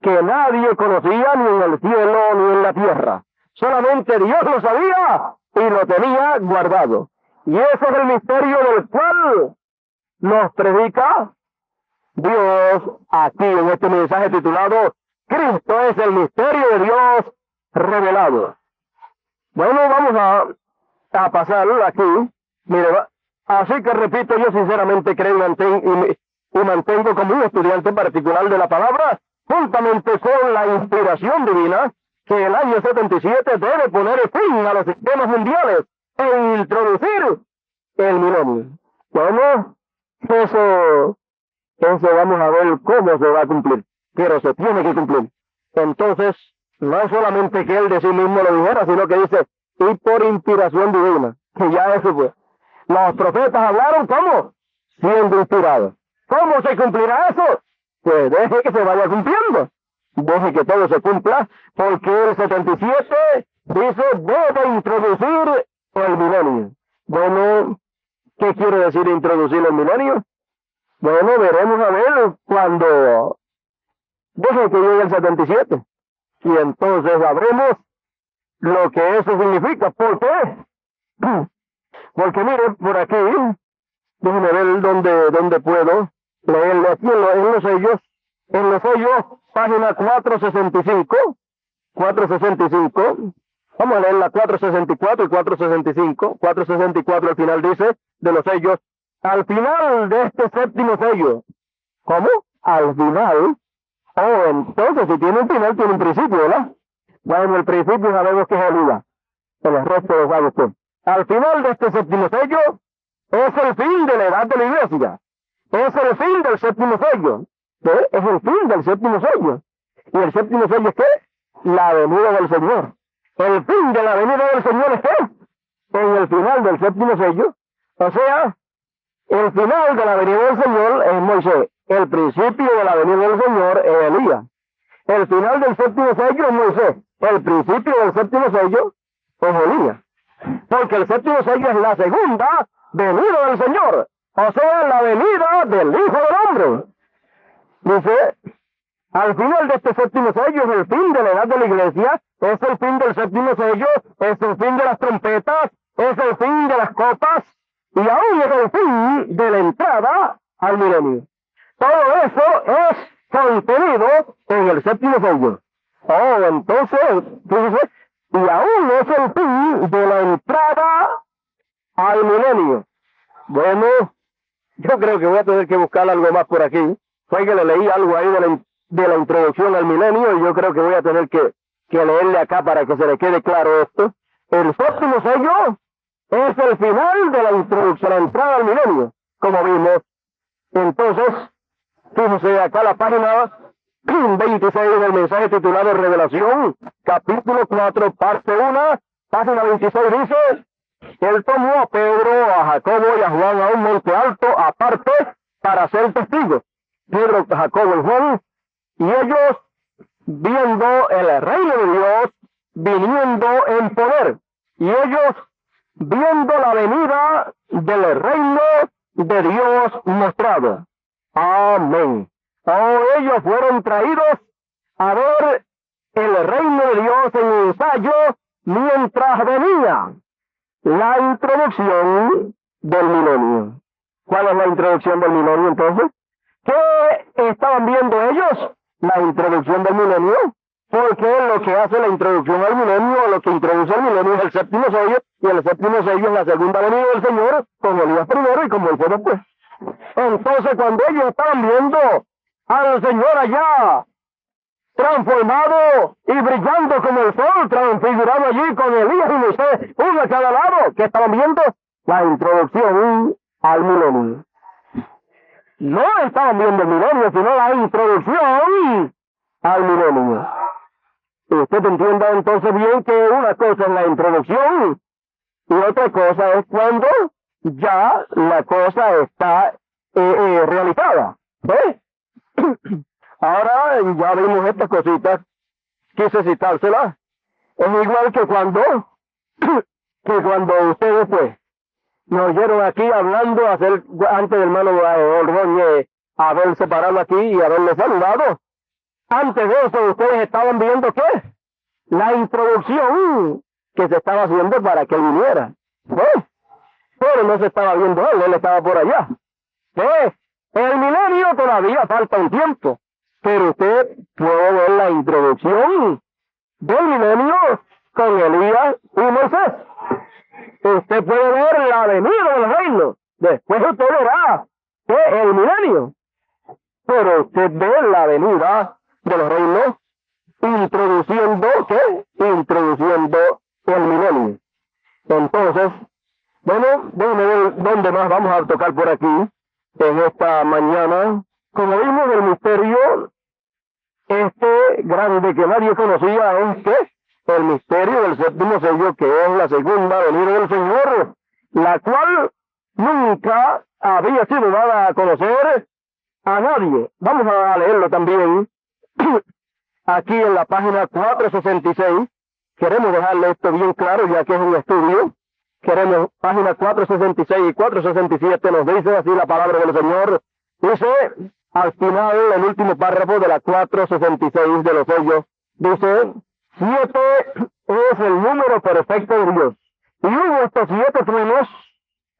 que nadie conocía ni en el cielo ni en la tierra. Solamente Dios lo sabía y lo tenía guardado. Y ese es el misterio del cual nos predica Dios aquí en este mensaje titulado Cristo es el misterio de Dios revelado. Bueno, vamos a pasar aquí. Mire, así que repito, yo sinceramente creo y mantengo como un estudiante particular de la palabra, juntamente con la inspiración divina, que el año 77 debe poner fin a los sistemas mundiales e introducir el milenio. Bueno, eso vamos a ver cómo se va a cumplir, pero se tiene que cumplir. Entonces, no es solamente que él de sí mismo lo dijera, sino que dice, y por inspiración divina, que ya eso fue. Los profetas hablaron, ¿cómo? Siendo inspirados. ¿Cómo se cumplirá eso? Pues deje que se vaya cumpliendo. Deje que todo se cumpla, porque el 77 dice, debe introducir el milenio. Bueno, ¿qué quiere decir introducir el milenio? Bueno, veremos a ver cuando deje que llegue el 77. Y entonces sabremos lo que eso significa. ¿Por qué? Porque mire, por aquí, déjeme ver dónde puedo leerlo aquí en los sellos. En los sellos, página 465. Vamos a leer la 464 y 465. 464 al final dice, de los sellos, al final de este séptimo sello. ¿Cómo? Al final. Oh, entonces si tiene un final, tiene un principio, ¿verdad? Bueno, el principio sabemos que es el IVA. El resto lo sabe usted. Al final de este séptimo sello, es el fin de la edad de la iglesia. Es el fin del séptimo sello. ¿Ve? Es el fin del séptimo sello. ¿Y el séptimo sello es qué? La venida del Señor. El fin de la venida del Señor es qué? En el final del séptimo sello. O sea, el final de la venida del Señor es Moisés. El principio de la venida del Señor es Elías. El final del séptimo sello es Moisés. El principio del séptimo sello es Elías. Porque el séptimo sello es la segunda venida del Señor. O sea, la venida del Hijo del Hombre. Dice, al final de este séptimo sello es el fin de la edad de la iglesia, es el fin del séptimo sello, es el fin de las trompetas, es el fin de las copas, y aún es el fin de la entrada al milenio. Todo eso es contenido en el séptimo sello. Oh, entonces, fíjese, y aún es el fin de la entrada al milenio. Bueno, yo creo que voy a tener que buscar algo más por aquí. Fue que le leí algo ahí de la introducción al milenio, y yo creo que voy a tener que leerle acá para que se le quede claro esto. El séptimo sello es el final de la introducción, la entrada al milenio, como vimos. Entonces, fíjese acá la página 26 del mensaje titulado Revelación, capítulo 4, parte 1, página 26 dice, él tomó a Pedro, a Jacobo y a Juan a un monte alto aparte para ser testigos. Pedro, Jacobo y Juan, y ellos viendo el reino de Dios viniendo en poder, y ellos viendo la venida del reino de Dios mostrado. Amén. Oh, ellos fueron traídos a ver el reino de Dios en ensayo mientras venía la introducción del milenio. ¿Cuál es la introducción del milenio entonces? ¿Qué estaban viendo ellos? La introducción del milenio, porque lo que hace la introducción al milenio, lo que introduce el milenio es el séptimo sello, y el séptimo sello es la segunda venida del Señor, con Elías primero y con Moisés después. Entonces, cuando ellos estaban viendo al Señor allá, transformado y brillando como el sol, transfigurado allí con Elías y Moisés, uno a cada lado, ¿qué estaban viendo? La introducción al milenio. No estaban viendo el milenio, sino la introducción al milenio. Usted entienda entonces bien que una cosa es la introducción y otra cosa es cuando ya la cosa está realizada. ¿Ves? Ahora ya vimos estas cositas, quise citárselas. Es igual que cuando ustedes pues nos oyeron aquí hablando antes del hermano Ordóñez haberse parado aquí y haberle saludado. Antes de eso ustedes estaban viendo ¿qué? La introducción que se estaba haciendo para que él viniera. ¿Ves? Pero no se estaba viendo él estaba por allá. ¿Ves? El milenio todavía falta un tiempo, pero usted puede ver la introducción del milenio con Elías y Moisés. Usted puede ver la venida del reino. Después usted verá que el milenio. Pero usted ve la venida de los reinos introduciendo, ¿qué? Introduciendo el milenio. Entonces, bueno, déjeme ver dónde más vamos a tocar por aquí en esta mañana. Como vimos el misterio, grande que nadie conocía es que el misterio del séptimo sello, que es la segunda venida del Señor, la cual nunca había sido dada a conocer a nadie. Vamos a leerlo también aquí en la página 466. Queremos dejarle esto bien claro, ya que es un estudio. Queremos, página 466 y 467 nos dice así la palabra del Señor. Dice, al final, el último párrafo de la 466 de los sellos, dice, 7 es el número perfecto de Dios. Y hubo estos 7 truenos,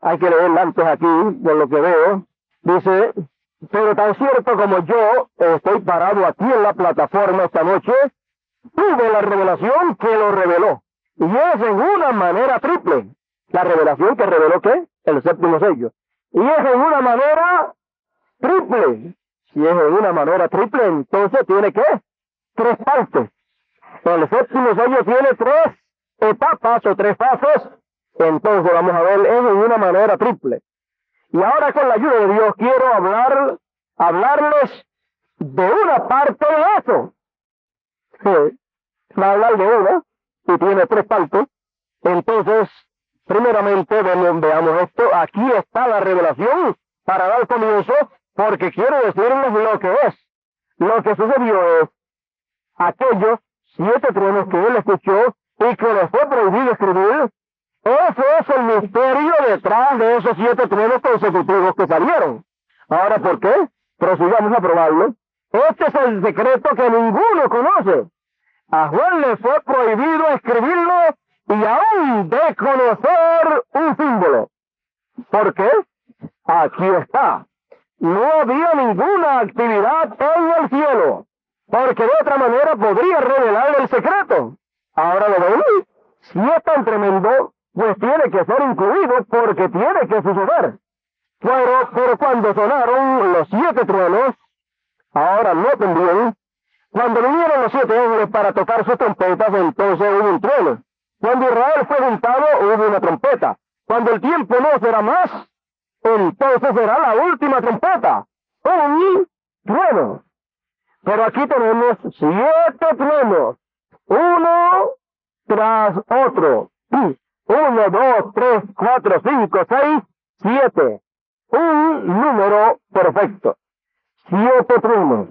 hay que leer antes aquí, por lo que veo, dice, pero tan cierto como yo estoy parado aquí en la plataforma esta noche, tuve la revelación que lo reveló. Y es en una manera triple. La revelación que reveló, ¿qué? El séptimo sello. Y es en una manera triple. Si es en una manera triple, entonces tiene, ¿qué? 3 partes. El séptimo sello tiene 3 etapas o 3 fases. Entonces vamos a ver, es en una manera triple. Y ahora con la ayuda de Dios quiero hablarles de una parte de eso. Va a hablar de una y tiene 3 partes. Entonces, primeramente, veamos esto. Aquí está la revelación para dar comienzo, porque quiero decirles lo que es. Lo que sucedió es aquellos 7 truenos que él escuchó y que le fue prohibido escribir. Ese es el misterio detrás de esos 7 truenos consecutivos que salieron. Ahora, ¿por qué? Prosigamos a probarlo. Este es el secreto que ninguno conoce. A Juan le fue prohibido escribirlo y aún de conocer un símbolo. ¿Por qué? Aquí está. No había ninguna actividad en el cielo, porque de otra manera podría revelar el secreto. Ahora lo ven. Si es tan tremendo, pues tiene que ser incluido porque tiene que suceder. Pero cuando sonaron los 7 truenos, ahora noten bien, cuando vinieron los 7 ángeles para tocar sus trompetas, entonces hubo un trueno. Cuando Israel fue juntado, hubo una trompeta. Cuando el tiempo no será más, entonces será la última trompeta. Un trueno. Pero aquí tenemos 7 truenos, uno tras otro. 1, 2, 3, 4, 5, 6, 7. Un número perfecto. 7 truenos.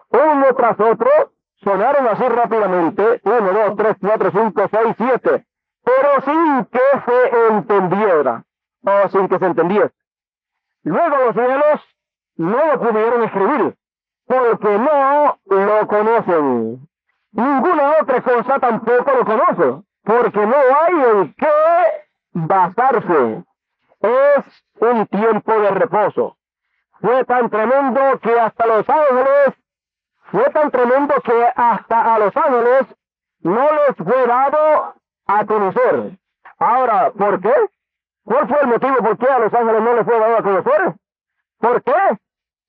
Uno tras otro, sonaron así rápidamente, 1, 2, 3, 4, 5, 6, 7, pero sin que se entendiera, o sin que se entendiese. Luego los cielos no lo pudieron escribir, porque no lo conocen. Ninguna otra cosa tampoco lo conoce, porque no hay en qué basarse. Es un tiempo de reposo. Fue tan tremendo que hasta los ángeles no les fue dado a conocer. Ahora, ¿por qué? ¿Cuál fue el motivo por qué a los ángeles no les fue dado a conocer? ¿Por qué?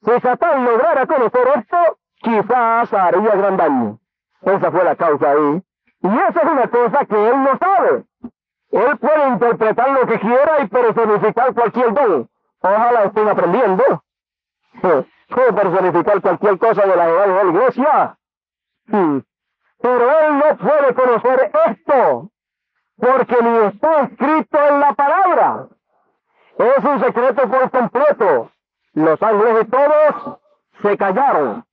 Si Satán lograra conocer esto, quizás haría gran daño. Esa fue la causa ahí. Y esa es una cosa que él no sabe. Él puede interpretar lo que quiera y personificar cualquier don. Ojalá estén aprendiendo. Puede personificar cualquier cosa de la edad de la iglesia. Pero él no puede conocer esto, porque ni está escrito en la palabra. Es un secreto por completo. Los ángeles y todos se callaron.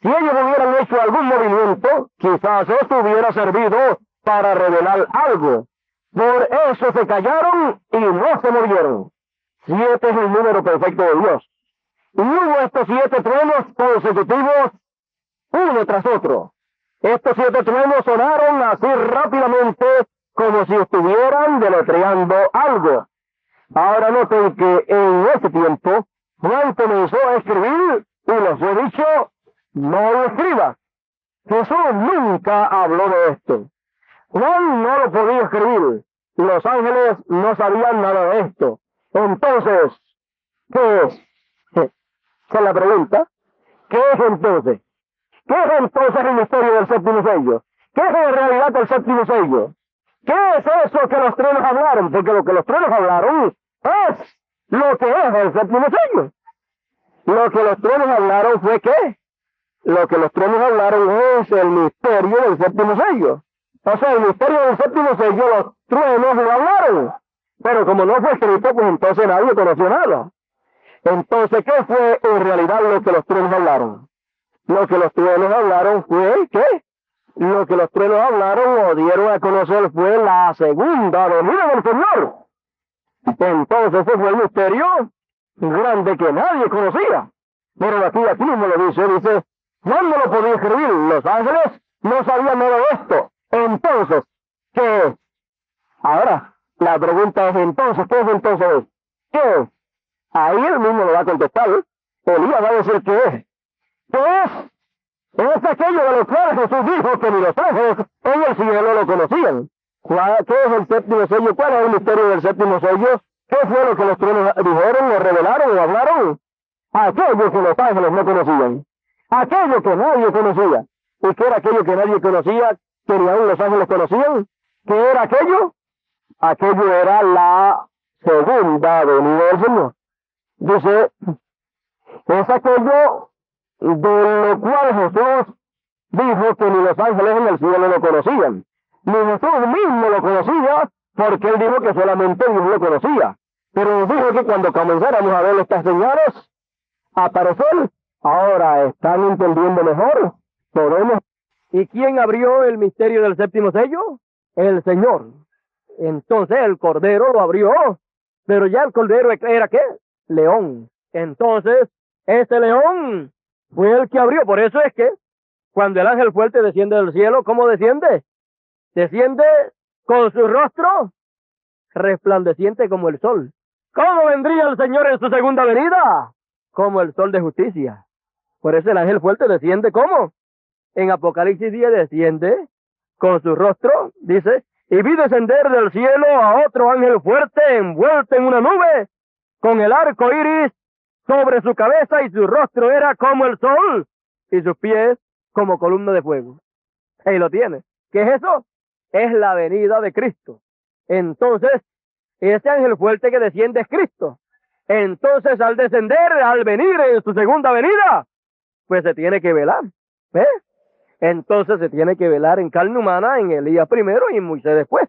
Si ellos hubieran hecho algún movimiento, quizás esto hubiera servido para revelar algo. Por eso se callaron y no se movieron. 7 es el número perfecto de Dios. Y hubo estos 7 truenos consecutivos, uno tras otro. Estos 7 truenos sonaron así rápidamente, como si estuvieran deletreando algo. Ahora noten que en ese tiempo, Juan comenzó a escribir y les fue dicho, no lo escribas. Jesús nunca habló de esto. Juan no lo podía escribir. Los ángeles no sabían nada de esto. Entonces, ¿qué es? Se la pregunta, ¿qué es entonces? ¿Qué es entonces el misterio del séptimo sello? ¿Qué es en realidad el séptimo sello? ¿Qué es eso que los truenos hablaron? Porque lo que los truenos hablaron es lo que es el séptimo sello. Lo que los truenos hablaron fue ¿qué? Lo que los truenos hablaron es el misterio del séptimo sello. O sea, el misterio del séptimo sello, los truenos lo hablaron. Pero como no fue escrito, pues entonces nadie conoció nada. Entonces, ¿qué fue en realidad lo que los truenos hablaron? Lo que los truenos hablaron fue, ¿qué? Lo que los truenos hablaron o dieron a conocer fue la segunda venida del Señor. Entonces, ese fue el misterio grande que nadie conocía. Pero aquí mismo lo dice, Juan no lo podía escribir, los ángeles no sabían nada de esto. Entonces, ¿qué es? Ahora, la pregunta es entonces, ¿qué es entonces? ¿Qué es? Ahí él mismo lo va a contestar. Elías va a decir qué es. ¿Qué es? Es aquello de lo cual Jesús dijo que ni los ángeles en el cielo lo conocían. ¿Qué es el séptimo sello? ¿Cuál es el misterio del séptimo sello? ¿Qué fue lo que los truenos dijeron, o revelaron, o hablaron? Aquello que los ángeles no conocían. Aquello que nadie conocía. ¿Y qué era aquello que nadie conocía, que ni aún los ángeles conocían? ¿Qué era aquello? Aquello era la segunda venida del Señor. Dice, es aquello de lo cual Jesús dijo que ni los ángeles en el cielo lo conocían. Ni Jesús mismo lo conocía, porque él dijo que solamente Dios lo conocía. Pero nos dijo que cuando comenzáramos a ver estas señales aparecer, ahora están entendiendo mejor, podemos. ¿Y quién abrió el misterio del séptimo sello? El Señor. Entonces el Cordero lo abrió, pero ya el Cordero era ¿qué? León. Entonces, ese león fue el que abrió. Por eso es que cuando el ángel fuerte desciende del cielo, ¿cómo desciende? Desciende con su rostro resplandeciente como el sol. ¿Cómo vendría el Señor en su segunda venida? Como el sol de justicia. Por eso el ángel fuerte desciende ¿cómo? En Apocalipsis 10 desciende con su rostro, dice, y vi descender del cielo a otro ángel fuerte envuelto en una nube, con el arco iris sobre su cabeza, y su rostro era como el sol, y sus pies como columna de fuego. Ahí lo tiene. ¿Qué es eso? Es la venida de Cristo. Entonces, ese ángel fuerte que desciende es Cristo. Entonces, al descender, al venir en su segunda venida, pues se tiene que velar. ¿Ves? Entonces se tiene que velar en carne humana, en Elías primero y en Moisés después.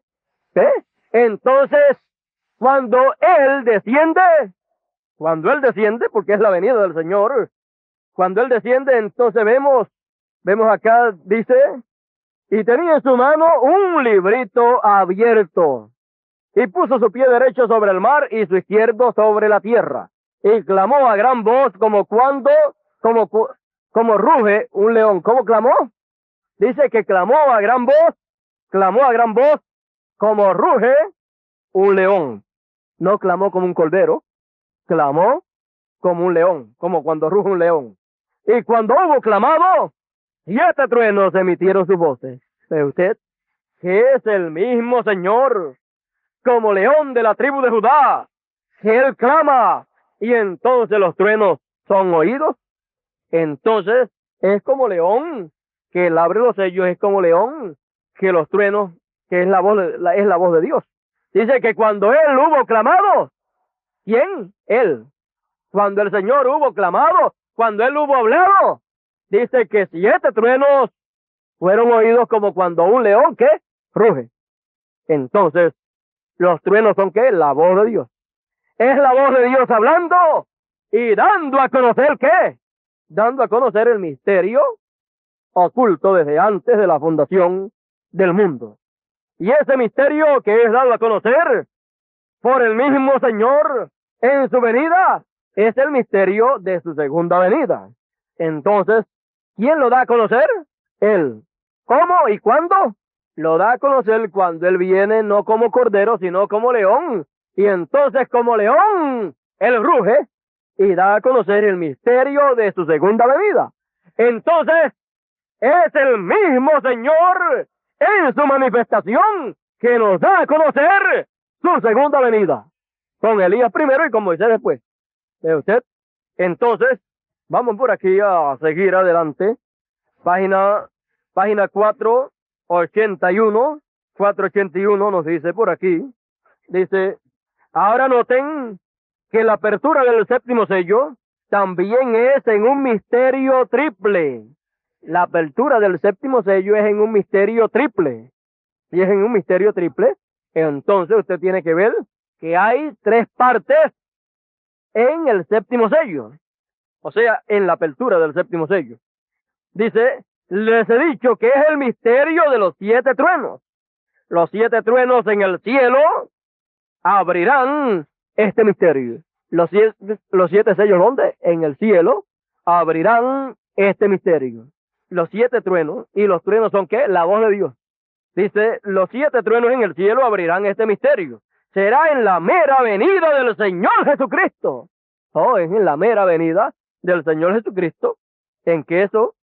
¿Ves? Entonces, cuando Él desciende, porque es la venida del Señor, cuando Él desciende, entonces vemos acá, dice, y tenía en su mano un librito abierto, y puso su pie derecho sobre el mar y su izquierdo sobre la tierra, y clamó a gran voz como ruge un león. ¿Cómo clamó? Dice que clamó a gran voz como ruge un león. No clamó como un cordero, clamó como un león, como cuando ruge un león. Y cuando hubo clamado, 7 truenos emitieron sus voces. ¿Ve usted? Que es el mismo Señor, como león de la tribu de Judá, que Él clama, y entonces los truenos son oídos. Entonces, es como león, que Él abre los sellos, es como león, que los truenos, que es la voz de Dios. Dice que cuando Él hubo clamado, ¿quién? Él. Cuando el Señor hubo clamado, cuando Él hubo hablado, dice que 7 truenos fueron oídos como cuando un león, ¿qué? Ruge. Entonces, los truenos son, ¿qué? La voz de Dios. Es la voz de Dios hablando y dando a conocer, ¿qué? Dando a conocer el misterio oculto desde antes de la fundación del mundo. Y ese misterio que es dado a conocer por el mismo Señor en su venida es el misterio de su segunda venida. Entonces, ¿quién lo da a conocer? Él. ¿Cómo y cuándo? Lo da a conocer cuando Él viene no como cordero, sino como león. Y entonces como león, Él ruge y da a conocer el misterio de su segunda venida. Entonces, es el mismo Señor en su manifestación que nos da a conocer su segunda venida. Con Elías primero y con Moisés después. ¿Ve usted? Entonces, vamos por aquí a seguir adelante. Página 481. 481 nos dice por aquí. Dice, ahora noten que la apertura del séptimo sello también es en un misterio triple. La apertura del séptimo sello es en un misterio triple. Si es en un misterio triple, entonces usted tiene que ver que hay 3 partes en el séptimo sello. O sea, en la apertura del séptimo sello. Dice, les he dicho que es el misterio de los 7 truenos. Los 7 truenos en el cielo abrirán este misterio. Los 7 sellos, ¿dónde? En el cielo abrirán este misterio. Los 7 truenos, y los truenos son ¿qué? La voz de Dios. Dice, los 7 truenos en el cielo abrirán este misterio. Será en la mera venida del Señor Jesucristo. Oh, es en la mera venida del Señor Jesucristo en que eso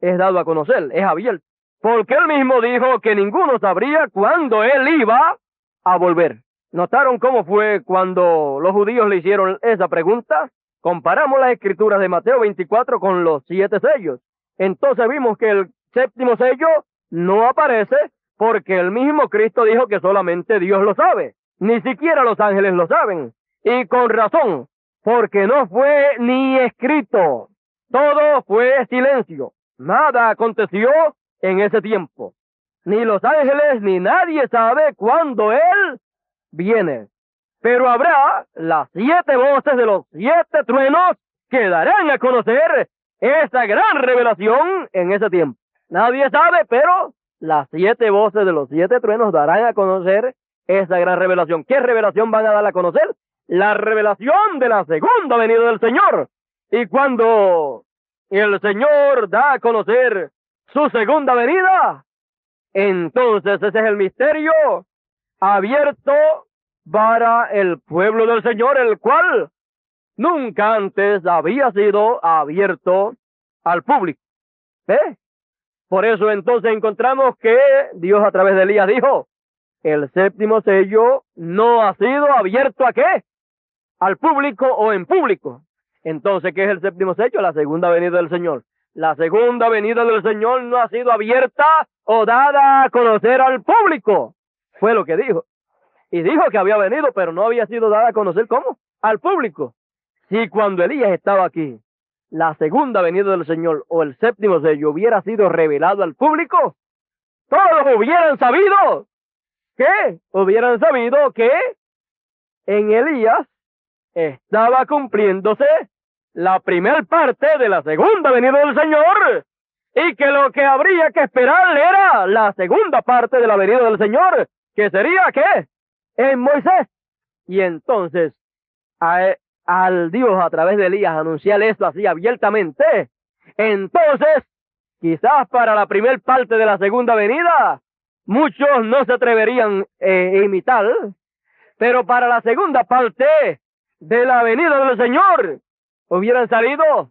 es dado a conocer, es abierto. Porque Él mismo dijo que ninguno sabría cuándo Él iba a volver. ¿Notaron cómo fue cuando los judíos le hicieron esa pregunta? Comparamos las escrituras de Mateo 24 con los 7 sellos. Entonces vimos que el séptimo sello no aparece porque el mismo Cristo dijo que solamente Dios lo sabe. Ni siquiera los ángeles lo saben. Y con razón, porque no fue ni escrito. Todo fue silencio. Nada aconteció en ese tiempo. Ni los ángeles ni nadie sabe cuándo Él viene. Pero habrá las 7 voces de los 7 truenos que darán a conocer esa gran revelación en ese tiempo. Nadie sabe, pero las 7 voces de los 7 truenos darán a conocer esa gran revelación. ¿Qué revelación van a dar a conocer? La revelación de la segunda venida del Señor. Y cuando el Señor da a conocer su segunda venida, entonces ese es el misterio abierto para el pueblo del Señor, el cual nunca antes había sido abierto al público. ¿Eh? Por eso entonces encontramos que Dios a través de Elías dijo, el séptimo sello no ha sido abierto ¿a qué? Al público o en público. Entonces, ¿qué es el séptimo sello? La segunda venida del Señor. La segunda venida del Señor no ha sido abierta o dada a conocer al público. Fue lo que dijo. Y dijo que había venido, pero no había sido dada a conocer ¿cómo? Al público. Si cuando Elías estaba aquí, la segunda venida del Señor o el séptimo sello hubiera sido revelado al público, todos hubieran sabido. ¿Qué? Hubieran sabido que en Elías estaba cumpliéndose la primera parte de la segunda venida del Señor y que lo que habría que esperar era la segunda parte de la venida del Señor, que sería ¿qué? En Moisés. Y entonces al Dios a través de Elías anunciar esto así abiertamente, entonces quizás para la primera parte de la segunda venida muchos no se atreverían a imitar, pero para la segunda parte de la venida del Señor hubieran salido,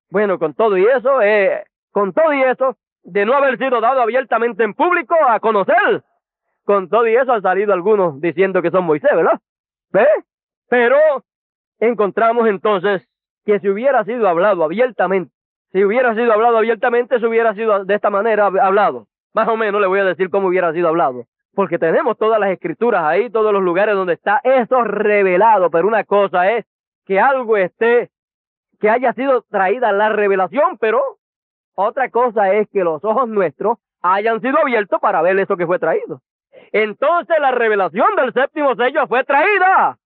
bueno, con todo y eso, de no haber sido dado abiertamente en público a conocer, con todo y eso han salido algunos diciendo que son Moisés, ¿verdad? ¿Ve? Pero encontramos entonces que si hubiera sido hablado abiertamente, se hubiera sido de esta manera hablado. Más o menos le voy a decir cómo hubiera sido hablado. Porque tenemos todas las escrituras ahí, todos los lugares donde está eso revelado. Pero una cosa es que algo que haya sido traída la revelación, pero Otra cosa es que los ojos nuestros hayan sido abiertos para ver eso que fue traído. Entonces la revelación del séptimo sello fue traída,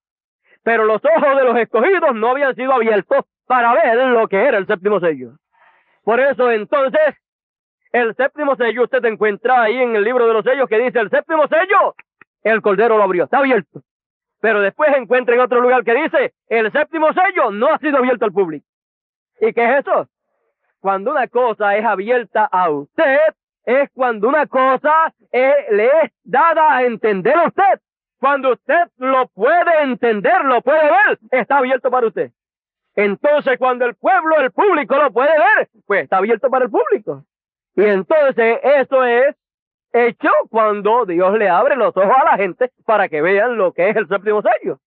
pero los ojos de los escogidos no habían sido abiertos para ver lo que era el séptimo sello. Por eso entonces, el séptimo sello usted encuentra ahí en el libro de los sellos que dice el séptimo sello, el Cordero lo abrió, está abierto. Pero después encuentra en otro lugar que dice, el séptimo sello no ha sido abierto al público. ¿Y qué es eso? Cuando una cosa es abierta a usted, es cuando una cosa le es dada a entender a usted. Cuando usted lo puede entender, lo puede ver, está abierto para usted. Entonces, cuando el pueblo, el público lo puede ver, pues está abierto para el público. Y entonces, eso es hecho cuando Dios le abre los ojos a la gente para que vean lo que es el séptimo sello.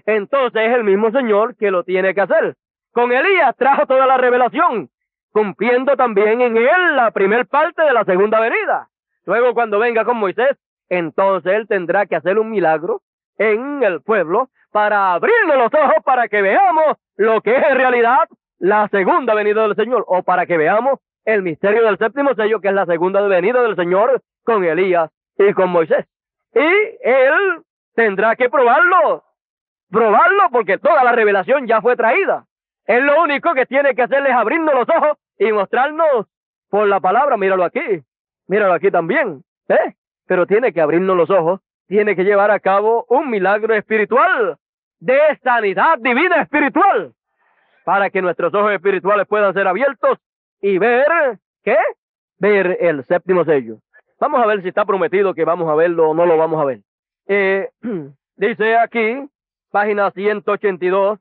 Entonces, es el mismo Señor que lo tiene que hacer. Con Elías trajo toda la revelación, cumpliendo también en él la primer parte de la segunda venida. Luego, cuando venga con Moisés, entonces él tendrá que hacer un milagro en el pueblo para abrirnos los ojos para que veamos lo que es en realidad la segunda venida del Señor, o para que veamos el misterio del séptimo sello, que es la segunda venida del Señor con Elías y con Moisés. Y él tendrá que probarlo porque toda la revelación ya fue traída. Él lo único que tiene que hacer es abrirnos los ojos y mostrarnos por la palabra. Míralo aquí también, pero tiene que abrirnos los ojos, tiene que llevar a cabo un milagro espiritual, de sanidad divina espiritual, para que nuestros ojos espirituales puedan ser abiertos y ver, ¿qué? Ver el séptimo sello. Vamos a ver si está prometido que vamos a verlo o no lo vamos a ver. Dice aquí, página 182,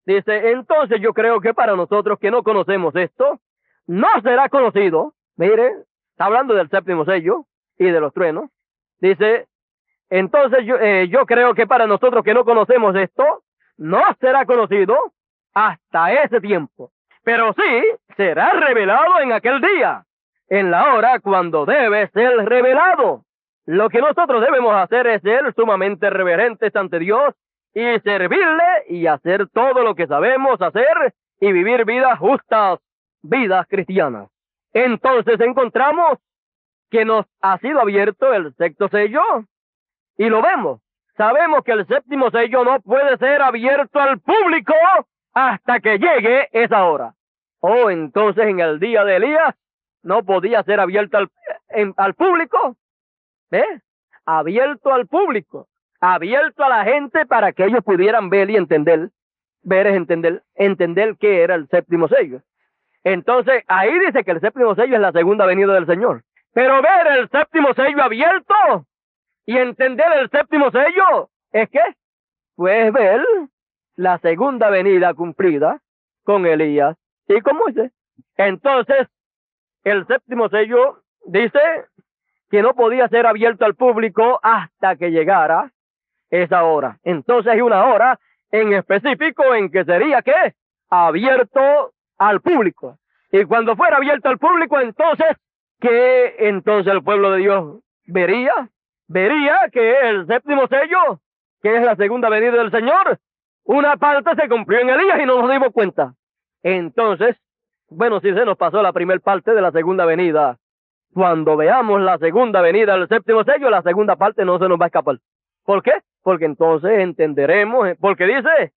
dice, entonces yo creo que para nosotros que no conocemos esto, no será conocido. Mire, está hablando del séptimo sello y de los truenos. Dice, entonces yo creo que para nosotros que no conocemos esto, no será conocido hasta ese tiempo. Pero sí será revelado en aquel día, en la hora cuando debe ser revelado. Lo que nosotros debemos hacer es ser sumamente reverentes ante Dios y servirle y hacer todo lo que sabemos hacer y vivir vidas justas, vidas cristianas. Entonces encontramos que nos ha sido abierto el sexto sello y lo vemos. Sabemos que el séptimo sello no puede ser abierto al público hasta que llegue esa hora. Entonces en el día de Elías no podía ser abierto al público. Abierto al público, abierto a la gente para que ellos pudieran ver y entender. Ver es entender qué era el séptimo sello. Entonces ahí dice que el séptimo sello es la segunda venida del Señor. Pero ver el séptimo sello abierto y entender el séptimo sello es que, pues ver la segunda venida cumplida con Elías y con Moisés. Entonces, el séptimo sello dice que no podía ser abierto al público hasta que llegara esa hora. Entonces hay una hora en específico en que sería, ¿qué? Abierto al público. Y cuando fuera abierto al público, entonces, ¿qué? Entonces el pueblo de Dios vería que el séptimo sello, que es la segunda venida del Señor, una parte se cumplió en Elías y no nos dimos cuenta. Entonces, bueno, si se nos pasó la primera parte de la segunda venida, cuando veamos la segunda venida del séptimo sello, la segunda parte no se nos va a escapar. ¿Por qué? Porque entonces entenderemos, porque dice,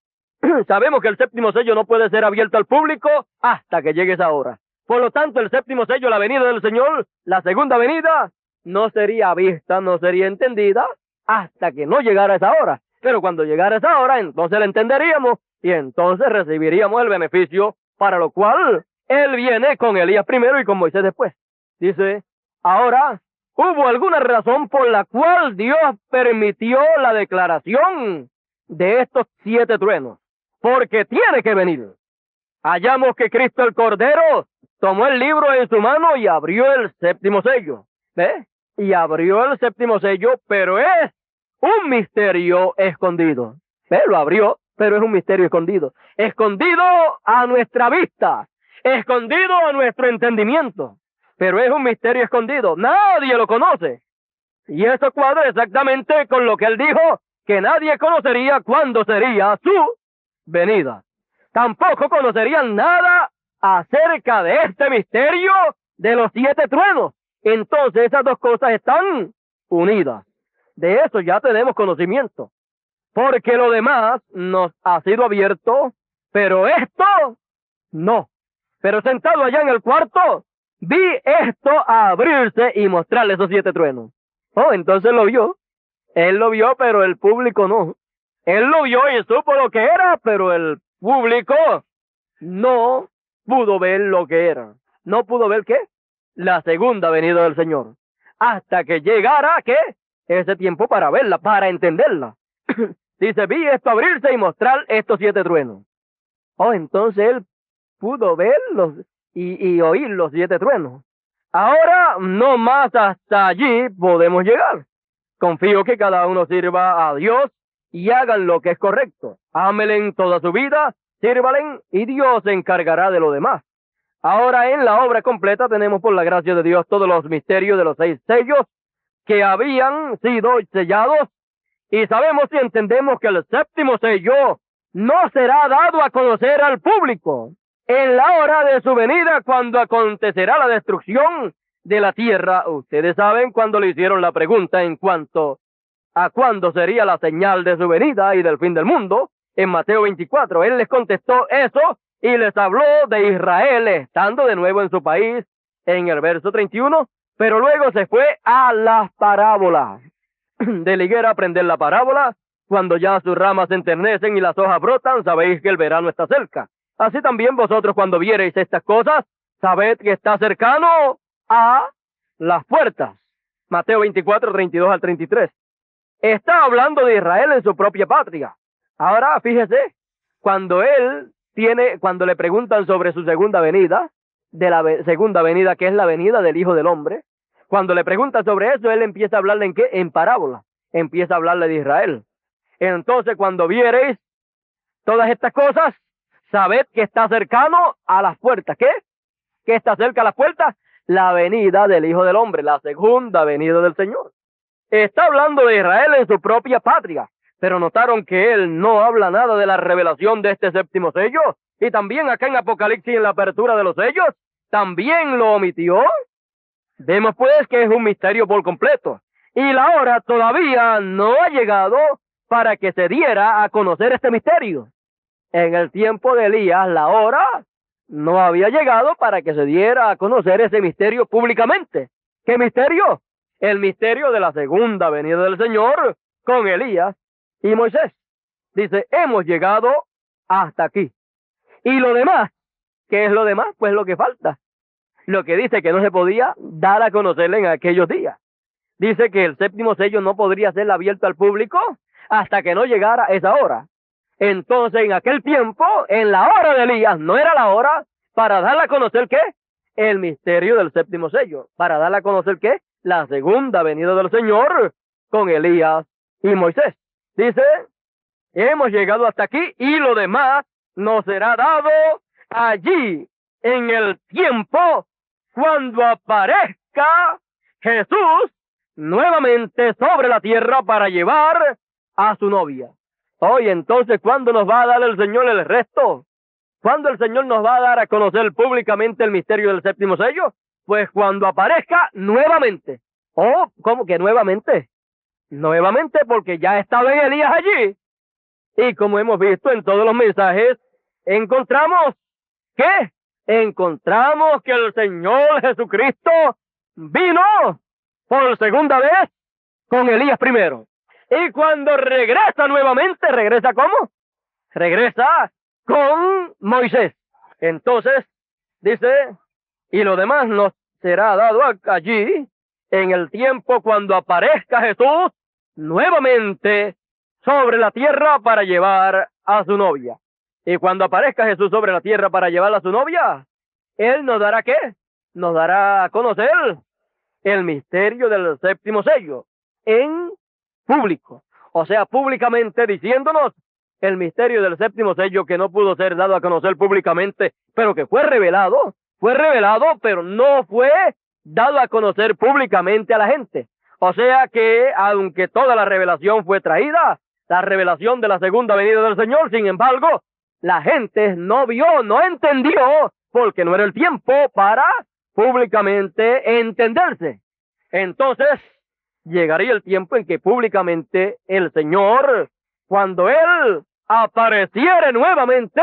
sabemos que el séptimo sello no puede ser abierto al público hasta que llegue esa hora. Por lo tanto, el séptimo sello, la venida del Señor, la segunda venida, no sería vista, no sería entendida hasta que no llegara esa hora. Pero cuando llegara esa hora, entonces la entenderíamos y entonces recibiríamos el beneficio para lo cual Él viene con Elías primero y con Moisés después. Dice, ahora, ¿hubo alguna razón por la cual Dios permitió la declaración de estos 7 truenos? Porque tiene que venir. Hallamos que Cristo el Cordero tomó el libro en su mano y abrió el séptimo sello. Y abrió el séptimo sello, pero es un misterio escondido. Lo abrió, pero es un misterio escondido. Escondido a nuestra vista, escondido a nuestro entendimiento. Pero es un misterio escondido. Nadie lo conoce. Y eso cuadra exactamente con lo que él dijo, que nadie conocería cuándo sería su venida. Tampoco conocerían nada acerca de este misterio de los 7 truenos. Entonces esas dos cosas están unidas. De eso ya tenemos conocimiento. Porque lo demás nos ha sido abierto, pero esto no. Pero sentado allá en el cuarto, vi esto abrirse y mostrarle esos 7 truenos. Oh, entonces lo vio. Él lo vio, pero el público no. Él lo vio y supo lo que era, pero el público no pudo ver lo que era. No pudo ver ¿qué? La segunda venida del Señor. Hasta que llegara, ¿qué? Ese tiempo para verla, para entenderla. Dice, vi esto abrirse y mostrar estos 7 truenos. Oh, entonces él pudo verlos y oír los 7 truenos. Ahora, no más hasta allí podemos llegar. Confío que cada uno sirva a Dios y hagan lo que es correcto. Ámelen toda su vida, sírvalen y Dios se encargará de lo demás. Ahora en la obra completa tenemos por la gracia de Dios todos los misterios de los 6 sellos que habían sido sellados y sabemos y entendemos que el 7º sello no será dado a conocer al público en la hora de su venida cuando acontecerá la destrucción de la tierra. Ustedes saben cuando le hicieron la pregunta en cuanto a cuándo sería la señal de su venida y del fin del mundo, en Mateo 24, él les contestó eso y les habló de Israel estando de nuevo en su país en el verso 31, pero luego se fue a las parábolas. De la higuera aprender la parábola, cuando ya sus ramas se enternecen y las hojas brotan, sabéis que el verano está cerca. Así también vosotros cuando viereis estas cosas, sabed que está cercano a las puertas. Mateo 24, 32 al 33. Está hablando de Israel en su propia patria. Ahora, fíjese, cuando le preguntan sobre su segunda venida, de la segunda venida que es la venida del Hijo del Hombre, cuando le preguntan sobre eso, él empieza a hablarle ¿en qué? En parábola. Empieza a hablarle de Israel. Entonces, cuando viereis todas estas cosas, sabed que está cercano a las puertas. ¿Qué? ¿Qué está cerca a las puertas? La venida del Hijo del Hombre, la segunda venida del Señor. Está hablando de Israel en su propia patria, pero notaron que él no habla nada de la revelación de este 7º sello, y también acá en Apocalipsis, en la apertura de los sellos, también lo omitió. Vemos pues que es un misterio por completo, y la hora todavía no ha llegado para que se diera a conocer este misterio. En el tiempo de Elías, la hora no había llegado para que se diera a conocer ese misterio públicamente. ¿Qué misterio? El misterio de la segunda venida del Señor con Elías y Moisés. Dice, hemos llegado hasta aquí. Y lo demás, ¿qué es lo demás? Pues lo que falta. Lo que dice que no se podía dar a conocerle en aquellos días. Dice que el 7º sello no podría ser abierto al público hasta que no llegara esa hora. Entonces, en aquel tiempo, en la hora de Elías, no era la hora para darle a conocer ¿qué? El misterio del 7º sello. Para darle a conocer ¿qué? La segunda venida del Señor con Elías y Moisés. Dice, hemos llegado hasta aquí y lo demás nos será dado allí en el tiempo cuando aparezca Jesús nuevamente sobre la tierra para llevar a su novia. Oye, entonces, ¿cuándo nos va a dar el Señor el resto? ¿Cuándo el Señor nos va a dar a conocer públicamente el misterio del 7º sello? Pues cuando aparezca nuevamente. Oh, ¿cómo que nuevamente? Nuevamente porque ya estaba en Elías allí. Y como hemos visto en todos los mensajes, encontramos, ¿qué? Encontramos que el Señor Jesucristo vino por segunda vez con Elías primero. Y cuando regresa nuevamente, ¿regresa cómo? Regresa con Moisés. Entonces, dice, y lo demás nos será dado allí en el tiempo cuando aparezca Jesús nuevamente sobre la tierra para llevar a su novia. Y cuando aparezca Jesús sobre la tierra para llevar a su novia, Él nos dará ¿qué? Nos dará a conocer el misterio del 7º sello en público. O sea, públicamente diciéndonos el misterio del 7º sello que no pudo ser dado a conocer públicamente, pero que fue revelado, pero no fue dado a conocer públicamente a la gente. O sea que, aunque toda la revelación fue traída, la revelación de la segunda venida del Señor, sin embargo, la gente no vio, no entendió, porque no era el tiempo para públicamente entenderse. Entonces, llegaría el tiempo en que públicamente el Señor, cuando Él apareciera nuevamente,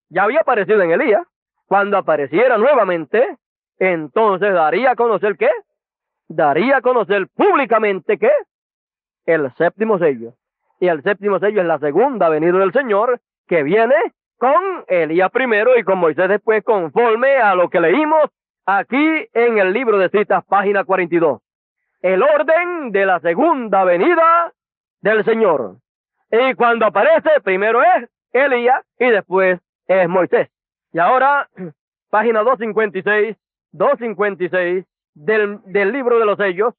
ya había aparecido en Elías, cuando apareciera nuevamente, entonces daría a conocer ¿qué? Daría a conocer públicamente ¿qué? El séptimo sello. Y el séptimo sello es la segunda venida del Señor, que viene con Elías primero y con Moisés después, conforme a lo que leímos aquí en el libro de citas, página 42. El orden de la segunda venida del Señor. Y cuando aparece, primero es Elías y después es Moisés. Y ahora, página 256 del libro de los sellos,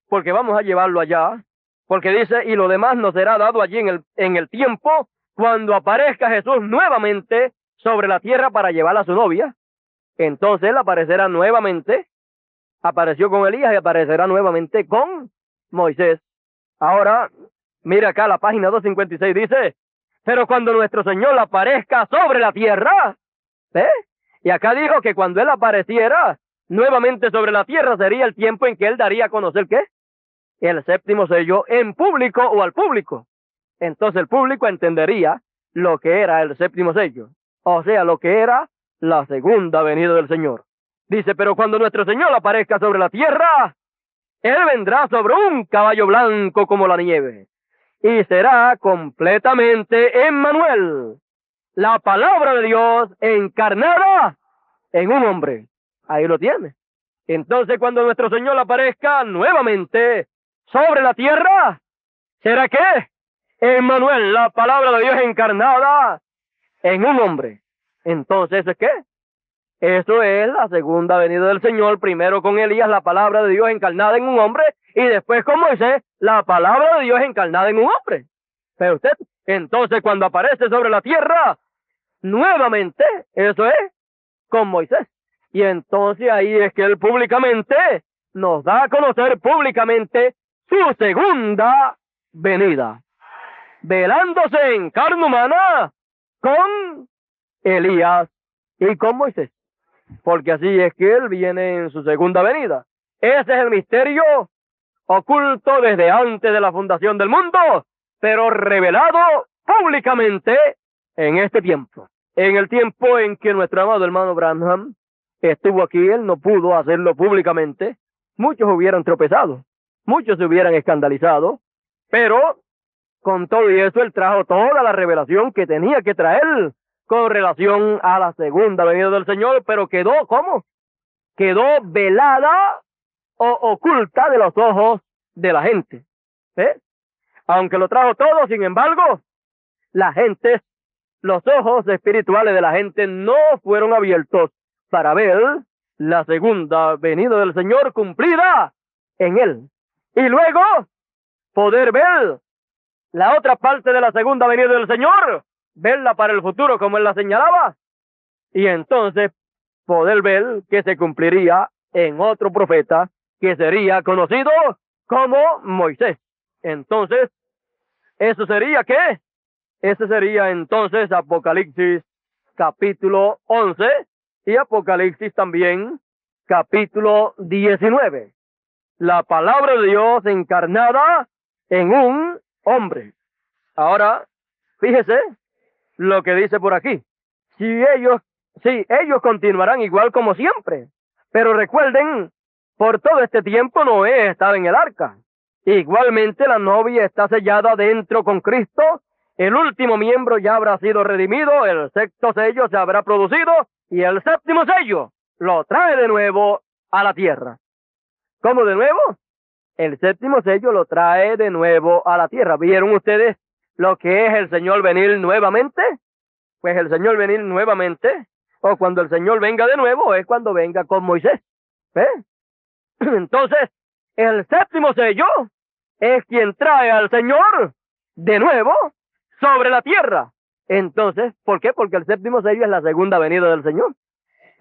porque vamos a llevarlo allá, porque dice, y lo demás nos será dado allí en el tiempo, cuando aparezca Jesús nuevamente sobre la tierra para llevar a su novia. Entonces él aparecerá nuevamente, apareció con Elías y aparecerá nuevamente con Moisés. Ahora, mira acá la página 256 dice, pero cuando nuestro Señor aparezca sobre la tierra, ¿eh? Y acá dijo que cuando Él apareciera nuevamente sobre la tierra sería el tiempo en que Él daría a conocer ¿qué? El séptimo sello en público o al público. Entonces el público entendería lo que era el séptimo sello, o sea, lo que era la segunda venida del Señor. Dice, pero cuando nuestro Señor aparezca sobre la tierra, Él vendrá sobre un caballo blanco como la nieve, y será completamente Emmanuel, la palabra de Dios encarnada en un hombre. Ahí lo tiene. Entonces, cuando nuestro Señor aparezca nuevamente sobre la tierra, ¿será qué? Emmanuel, la palabra de Dios encarnada en un hombre. Entonces, ¿es qué? Eso es la segunda venida del Señor, primero con Elías, la palabra de Dios encarnada en un hombre, y después con Moisés, la palabra de Dios encarnada en un hombre. Pero usted, entonces cuando aparece sobre la tierra, nuevamente, eso es, con Moisés. Y entonces ahí es que él públicamente nos da a conocer públicamente su segunda venida, velándose en carne humana con Elías y con Moisés. Porque así es que Él viene en su segunda venida. Ese es el misterio oculto desde antes de la fundación del mundo, pero revelado públicamente en este tiempo. En el tiempo en que nuestro amado hermano Branham estuvo aquí, él no pudo hacerlo públicamente. Muchos hubieran tropezado, muchos se hubieran escandalizado, pero con todo y eso él trajo toda la revelación que tenía que traer con relación a la segunda venida del Señor, pero quedó, ¿cómo? Quedó velada o oculta de los ojos de la gente. ¿Eh? Aunque lo trajo todo, sin embargo, la gente, los ojos espirituales de la gente no fueron abiertos para ver la segunda venida del Señor cumplida en Él. Y luego, poder ver la otra parte de la segunda venida del Señor, verla para el futuro como Él la señalaba, y entonces poder ver que se cumpliría en otro profeta que sería conocido como Moisés. Entonces, ¿eso sería qué? Ese sería entonces Apocalipsis capítulo 11 y Apocalipsis también capítulo 19. La palabra de Dios encarnada en un hombre. Ahora, fíjese lo que dice por aquí. Ellos continuarán igual como siempre. Pero recuerden, por todo este tiempo Noé estaba en el arca. Igualmente la novia está sellada dentro con Cristo. El último miembro ya habrá sido redimido. El sexto sello se habrá producido. Y el séptimo sello lo trae de nuevo a la tierra. ¿Cómo de nuevo? El séptimo sello lo trae de nuevo a la tierra. ¿Vieron ustedes lo que es el Señor venir nuevamente? Pues el Señor venir nuevamente, o cuando el Señor venga de nuevo, es cuando venga con Moisés. ¿Eh? Entonces, el séptimo sello es quien trae al Señor de nuevo sobre la tierra. Entonces, ¿por qué? Porque el séptimo sello es la segunda venida del Señor.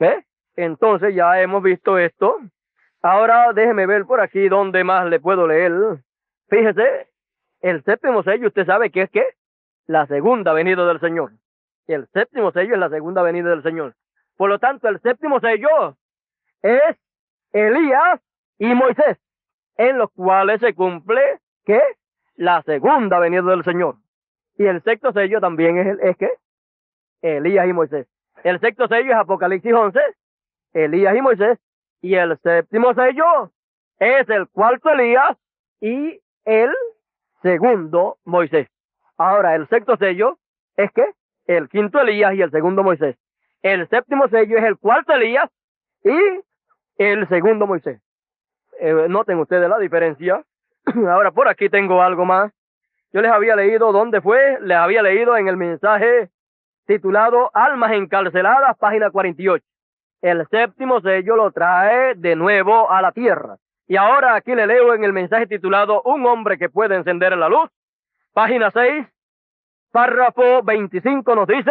¿Eh? Entonces ya hemos visto esto. Ahora déjeme ver por aquí dónde más le puedo leer. Fíjese, el séptimo sello, usted sabe que es ¿qué? La segunda venida del Señor. El séptimo sello es la segunda venida del Señor. Por lo tanto, el séptimo sello es Elías y Moisés, en los cuales se cumple, ¿qué? La segunda venida del Señor. Y el sexto sello también es ¿qué? Elías y Moisés. El sexto sello es Apocalipsis 11, Elías y Moisés. Y el séptimo sello es el cuarto Elías y el segundo Moisés. Ahora, el sexto sello es ¿qué? El quinto Elías y el segundo Moisés. El séptimo sello es el cuarto Elías y el segundo Moisés. Noten ustedes la diferencia. Ahora, por aquí tengo algo más. Yo les había leído dónde fue. Les había leído en el mensaje titulado Almas encarceladas, página 48. El séptimo sello lo trae de nuevo a la tierra. Y ahora aquí le leo en el mensaje titulado Un hombre que puede encender la luz, página 6, párrafo 25 nos dice: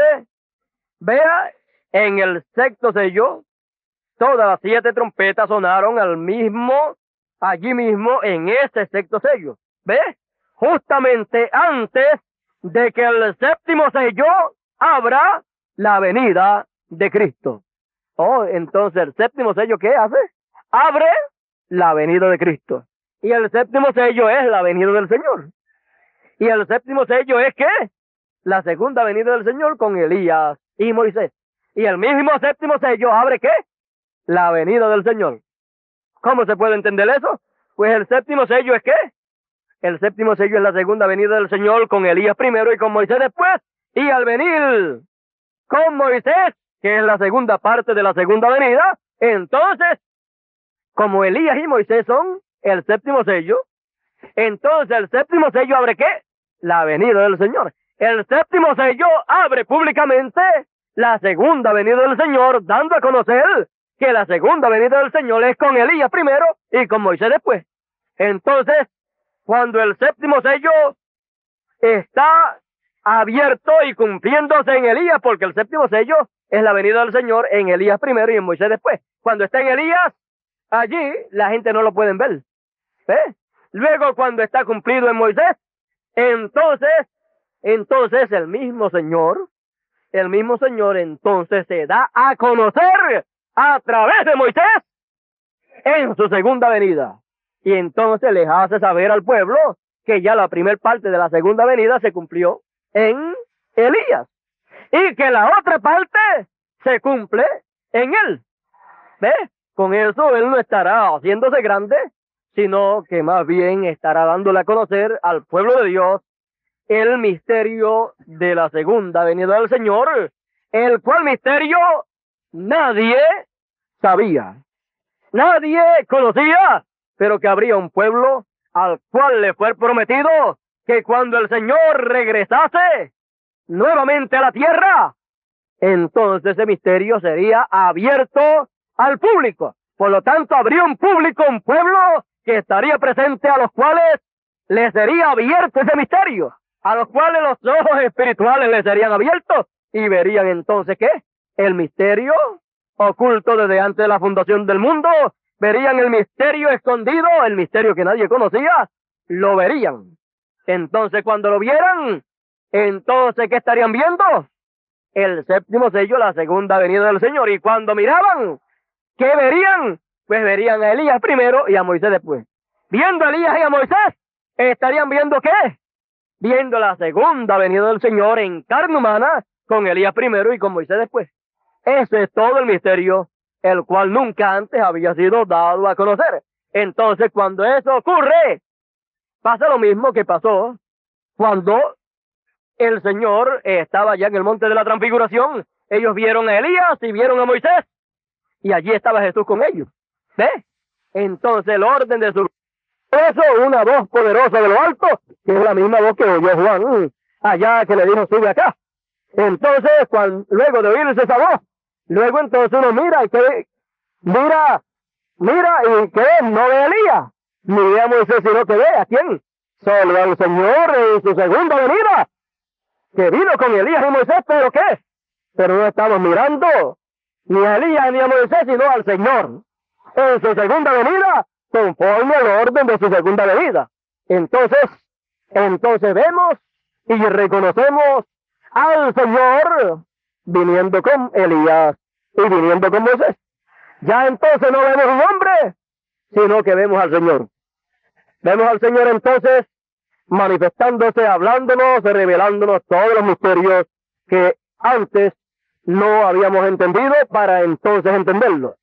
vea, en el sexto sello, todas las 7 trompetas sonaron allí mismo en ese sexto sello. ¿Ve? Justamente antes de que el séptimo sello abra la venida de Cristo. Oh, entonces el séptimo sello, ¿qué hace? Abre la venida de Cristo. Y el séptimo sello es la venida del Señor. Y el séptimo sello es ¿qué? La segunda venida del Señor con Elías y Moisés. Y el mismo séptimo sello abre ¿qué? La venida del Señor. ¿Cómo se puede entender eso? Pues el séptimo sello es ¿qué? El séptimo sello es la segunda venida del Señor con Elías primero y con Moisés después. Y al venir con Moisés, que es la segunda parte de la segunda venida, entonces, como Elías y Moisés son el séptimo sello, entonces el séptimo sello abre ¿qué? La venida del Señor. El séptimo sello abre públicamente la segunda venida del Señor, dando a conocer que la segunda venida del Señor es con Elías primero y con Moisés después. Entonces, cuando el séptimo sello está abierto y cumpliéndose en Elías, porque el séptimo sello es la venida del Señor en Elías primero y en Moisés después. Cuando está en Elías, allí la gente no lo pueden ver. ¿Ve? Luego, cuando está cumplido en Moisés, entonces el mismo Señor entonces se da a conocer a través de Moisés en su segunda venida. Y entonces les hace saber al pueblo que ya la primer parte de la segunda venida se cumplió en Elías. Y que la otra parte se cumple en él. ¿Ves? Con eso él no estará haciéndose grande, sino que más bien estará dándole a conocer al pueblo de Dios el misterio de la segunda venida del Señor, el cual misterio nadie sabía, nadie conocía, pero que habría un pueblo al cual le fue prometido que cuando el Señor regresase nuevamente a la tierra, entonces ese misterio sería abierto al público. Por lo tanto, habría un público, un pueblo que estaría presente, a los cuales les sería abierto ese misterio, a los cuales los ojos espirituales les serían abiertos y verían entonces ¿qué? El misterio oculto desde antes de la fundación del mundo, verían el misterio escondido, el misterio que nadie conocía, lo verían. Entonces, cuando lo vieran, entonces, ¿qué estarían viendo? El séptimo sello, la segunda venida del Señor. Y cuando miraban, ¿qué verían? Pues verían a Elías primero y a Moisés después. Viendo a Elías y a Moisés, ¿estarían viendo qué? Viendo la segunda venida del Señor en carne humana, con Elías primero y con Moisés después. Ese es todo el misterio, el cual nunca antes había sido dado a conocer. Entonces, cuando eso ocurre, pasa lo mismo que pasó cuando el Señor estaba ya en el monte de la transfiguración. Ellos vieron a Elías y vieron a Moisés, y allí estaba Jesús con ellos. ¿Ve? Entonces el orden de su... Eso, una voz poderosa de lo alto, que es la misma voz que oyó Juan allá, que le dijo, sube acá. Entonces, luego de oírse esa voz, luego entonces uno mira y que mira y que no ve a Elías, ni ve a Moisés, sino que ve a quién, solo al Señor en su segunda venida, que vino con Elías y Moisés, pero ¿qué? Pero no estamos mirando ni a Elías ni a Moisés, sino al Señor en su segunda venida, conforme al orden de su segunda venida. Entonces vemos y reconocemos al Señor viniendo con Elías y viniendo con Moisés. Ya entonces no vemos un hombre, sino que vemos al Señor. Vemos al Señor entonces manifestándose, hablándonos, revelándonos todos los misterios que antes no habíamos entendido para entonces entenderlo.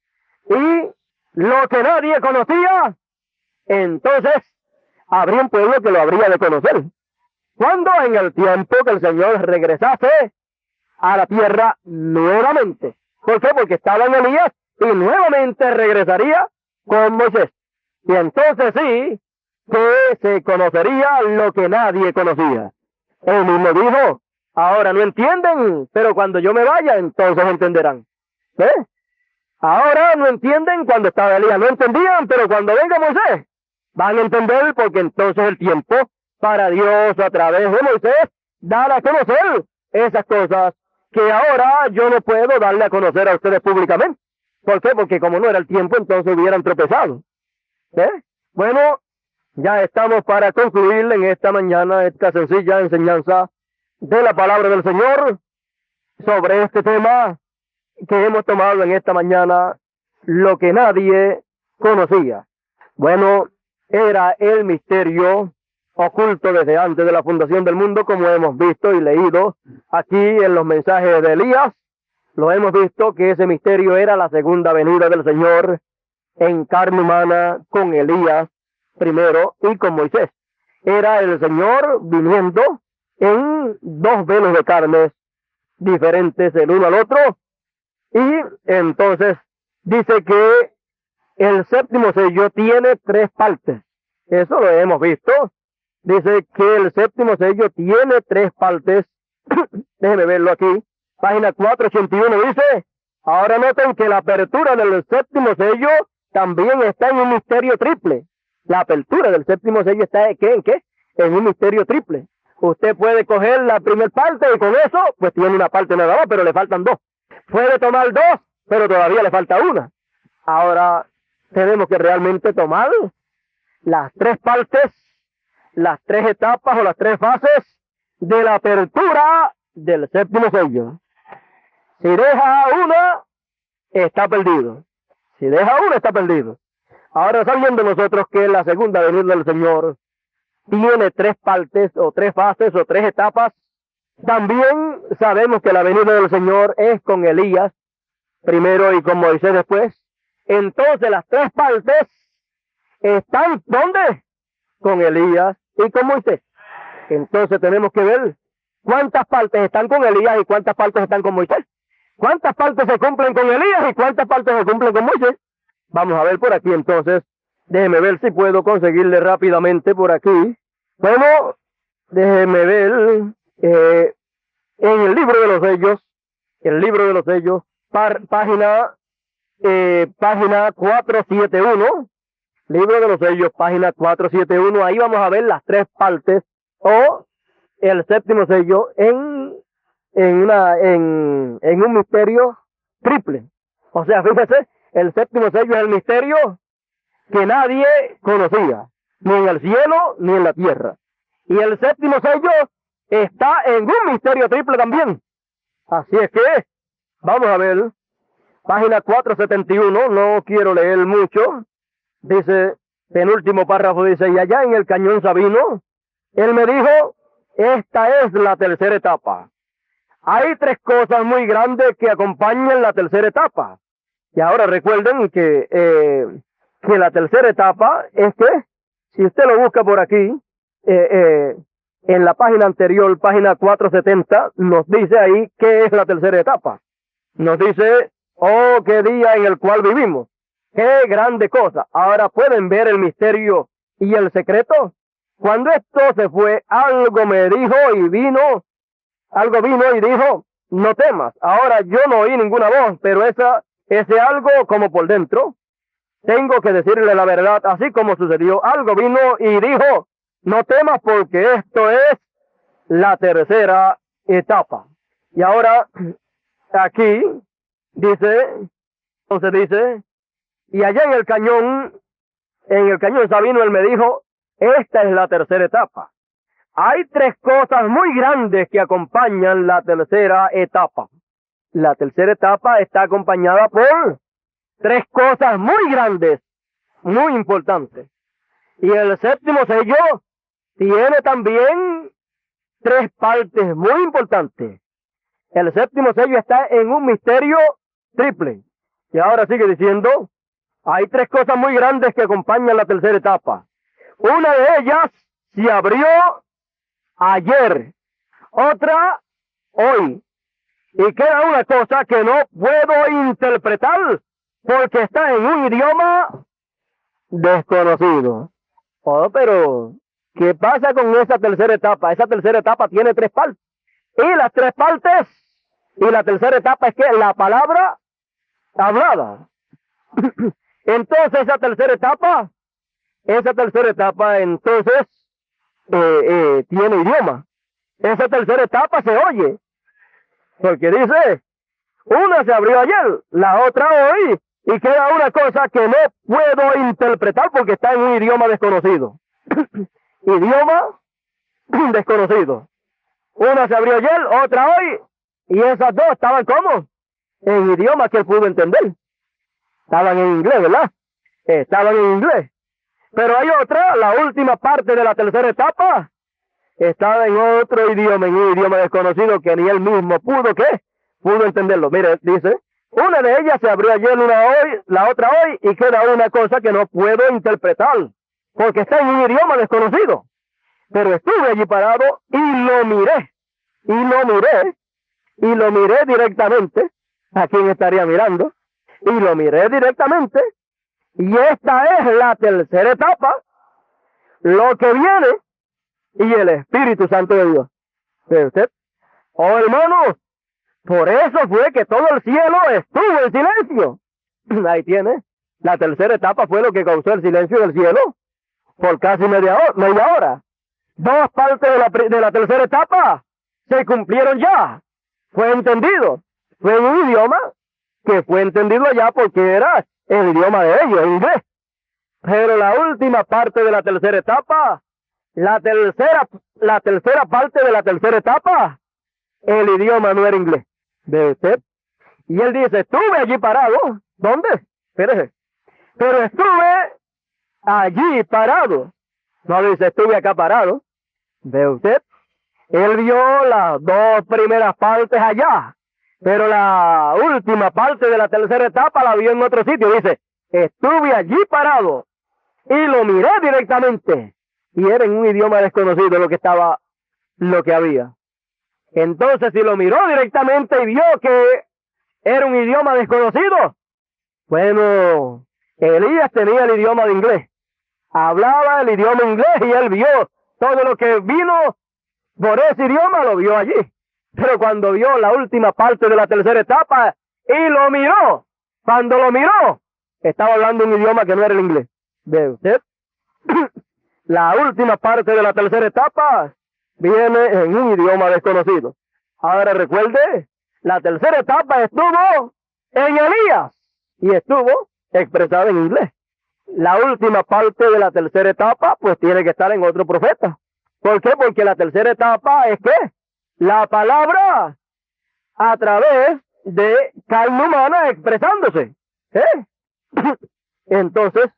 Y lo que nadie conocía, entonces habría un pueblo que lo habría de conocer. Cuando en el tiempo que el Señor regresase a la tierra nuevamente. ¿Por qué? Porque estaba en Elías y nuevamente regresaría con Moisés. Y entonces sí, que se conocería lo que nadie conocía. Él mismo dijo, ahora no entienden, pero cuando yo me vaya, entonces entenderán. ¿Ves? Ahora no entienden cuando estaba Elías, no entendían, pero cuando venga Moisés, van a entender porque entonces el tiempo para Dios a través de Moisés dar a conocer esas cosas que ahora yo no puedo darle a conocer a ustedes públicamente. ¿Por qué? Porque como no era el tiempo, entonces hubieran tropezado. ¿Eh? Bueno, ya estamos para concluir en esta mañana esta sencilla enseñanza de la palabra del Señor sobre este tema que hemos tomado en esta mañana, lo que nadie conocía. Bueno, era el misterio oculto desde antes de la fundación del mundo, como hemos visto y leído aquí en los mensajes de Elías. Lo hemos visto que ese misterio era la segunda venida del Señor en carne humana con Elías primero y con Moisés. Era el Señor viniendo en dos velos de carnes diferentes el uno al otro. Y entonces dice que el séptimo sello tiene tres partes. Eso lo hemos visto. Dice que el séptimo sello tiene tres partes. Déjeme verlo aquí. Página 481 dice, ahora noten que la apertura del séptimo sello también está en un misterio triple. La apertura del séptimo sello está ¿en qué? En un misterio triple. Usted puede coger la primera parte y con eso, pues tiene una parte nada más, pero le faltan dos. Puede tomar dos, pero todavía le falta una. Ahora tenemos que realmente tomar las tres partes, las tres etapas o las tres fases de la apertura del séptimo sello. Si deja una, está perdido. Si deja una, está perdido. Ahora sabiendo nosotros que la segunda venida del Señor tiene tres partes o tres fases o tres etapas, también sabemos que la venida del Señor es con Elías primero y con Moisés después. Entonces las tres partes están ¿dónde? Con Elías y con Moisés. Entonces tenemos que ver cuántas partes están con Elías y cuántas partes están con Moisés. ¿Cuántas partes se cumplen con Elías y cuántas partes se cumplen con Moisés? Vamos a ver por aquí entonces. Déjeme ver si puedo conseguirle rápidamente por aquí. Bueno, déjeme ver en el libro de los sellos, página 471, libro de los sellos, página 471, ahí vamos a ver las tres partes o el séptimo sello en un misterio triple. O sea, fíjese, el séptimo sello es el misterio que nadie conocía, ni en el cielo ni en la tierra. Y el séptimo sello está en un misterio triple también. Así es que, vamos a ver, página 471, no quiero leer mucho, dice, penúltimo párrafo dice, y allá en el Cañón Sabino, él me dijo, esta es la tercera etapa. Hay tres cosas muy grandes que acompañan la tercera etapa. Y ahora recuerden que la tercera etapa es que, si usted lo busca por aquí, en la página anterior, página 470, nos dice ahí qué es la tercera etapa. Nos dice, oh, qué día en el cual vivimos. Qué grande cosa. Ahora pueden ver el misterio y el secreto. Cuando esto se fue, algo vino y dijo, no temas. Ahora yo no oí ninguna voz, pero ese algo como por dentro, tengo que decirle la verdad, así como sucedió. Algo vino y dijo, no temas porque esto es la tercera etapa. Y ahora, aquí, entonces dice, y allá en el cañón Sabino, él me dijo, esta es la tercera etapa. Hay tres cosas muy grandes que acompañan la tercera etapa. La tercera etapa está acompañada por tres cosas muy grandes, muy importantes. Y el séptimo sello tiene también tres partes muy importantes. El séptimo sello está en un misterio triple. Y ahora sigue diciendo, hay tres cosas muy grandes que acompañan la tercera etapa. Una de ellas se abrió ayer, otra hoy. Y queda una cosa que no puedo interpretar porque está en un idioma desconocido. Oh, pero, ¿qué pasa con esa tercera etapa? Esa tercera etapa tiene tres partes. Y las tres partes, y la tercera etapa es que la palabra hablada. Entonces esa tercera etapa entonces tiene idioma. Esa tercera etapa se oye. Porque dice, una se abrió ayer, la otra hoy, y queda una cosa que no puedo interpretar porque está en un idioma desconocido. Idioma desconocido. Una se abrió ayer, otra hoy, y esas dos estaban ¿cómo? En idioma que él pudo entender. Estaban en inglés, ¿verdad? Estaban en inglés. Pero hay otra, la última parte de la tercera etapa, estaba en otro idioma, en un idioma desconocido que ni él mismo pudo entenderlo. Mire, dice, una de ellas se abrió ayer, una hoy, la otra hoy, y queda una cosa que no puedo interpretar, porque está en un idioma desconocido. Pero estuve allí parado y lo miré directamente. ¿A quién estaría mirando? Y lo miré directamente. Y esta es la tercera etapa, lo que viene, y el Espíritu Santo de Dios. ¿Ve usted? Oh, hermanos, por eso fue que todo el cielo estuvo en silencio. Ahí tiene. La tercera etapa fue lo que causó el silencio del cielo por casi media hora. Dos partes de la tercera etapa se cumplieron ya. Fue entendido. Fue en un idioma que fue entendido ya porque era el idioma de ellos, en inglés. Pero la última parte de la tercera etapa, la tercera parte de la tercera etapa, el idioma no era inglés. ¿Ve usted? Y él dice, estuve allí parado. ¿Dónde? Espérese. Pero estuve allí parado. No dice, estuve acá parado. ¿Ve usted? Él vio las dos primeras partes allá. Pero la última parte de la tercera etapa la vio en otro sitio. Dice, estuve allí parado y lo miré directamente. Y era en un idioma desconocido lo que había. Entonces, si lo miró directamente y vio que era un idioma desconocido, bueno, Elías tenía el idioma de inglés. Hablaba el idioma inglés y él vio todo lo que vino por ese idioma, lo vio allí. Pero cuando vio la última parte de la tercera etapa y lo miró, cuando lo miró, estaba hablando un idioma que no era el inglés. ¿Ve usted? La última parte de la tercera etapa viene en un idioma desconocido. Ahora recuerde, la tercera etapa estuvo en Elías y estuvo expresada en inglés. La última parte de la tercera etapa pues tiene que estar en otro profeta. ¿Por qué? Porque la tercera etapa es ¿qué? La palabra a través de carne humana expresándose. Entonces,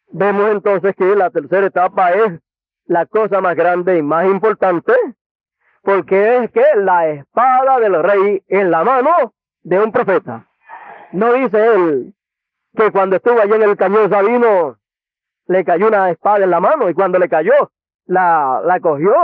vemos entonces que la tercera etapa es la cosa más grande y más importante, porque es que la espada del rey en la mano de un profeta. No dice él que cuando estuvo allí en el cañón Sabino le cayó una espada en la mano y cuando le cayó la cogió,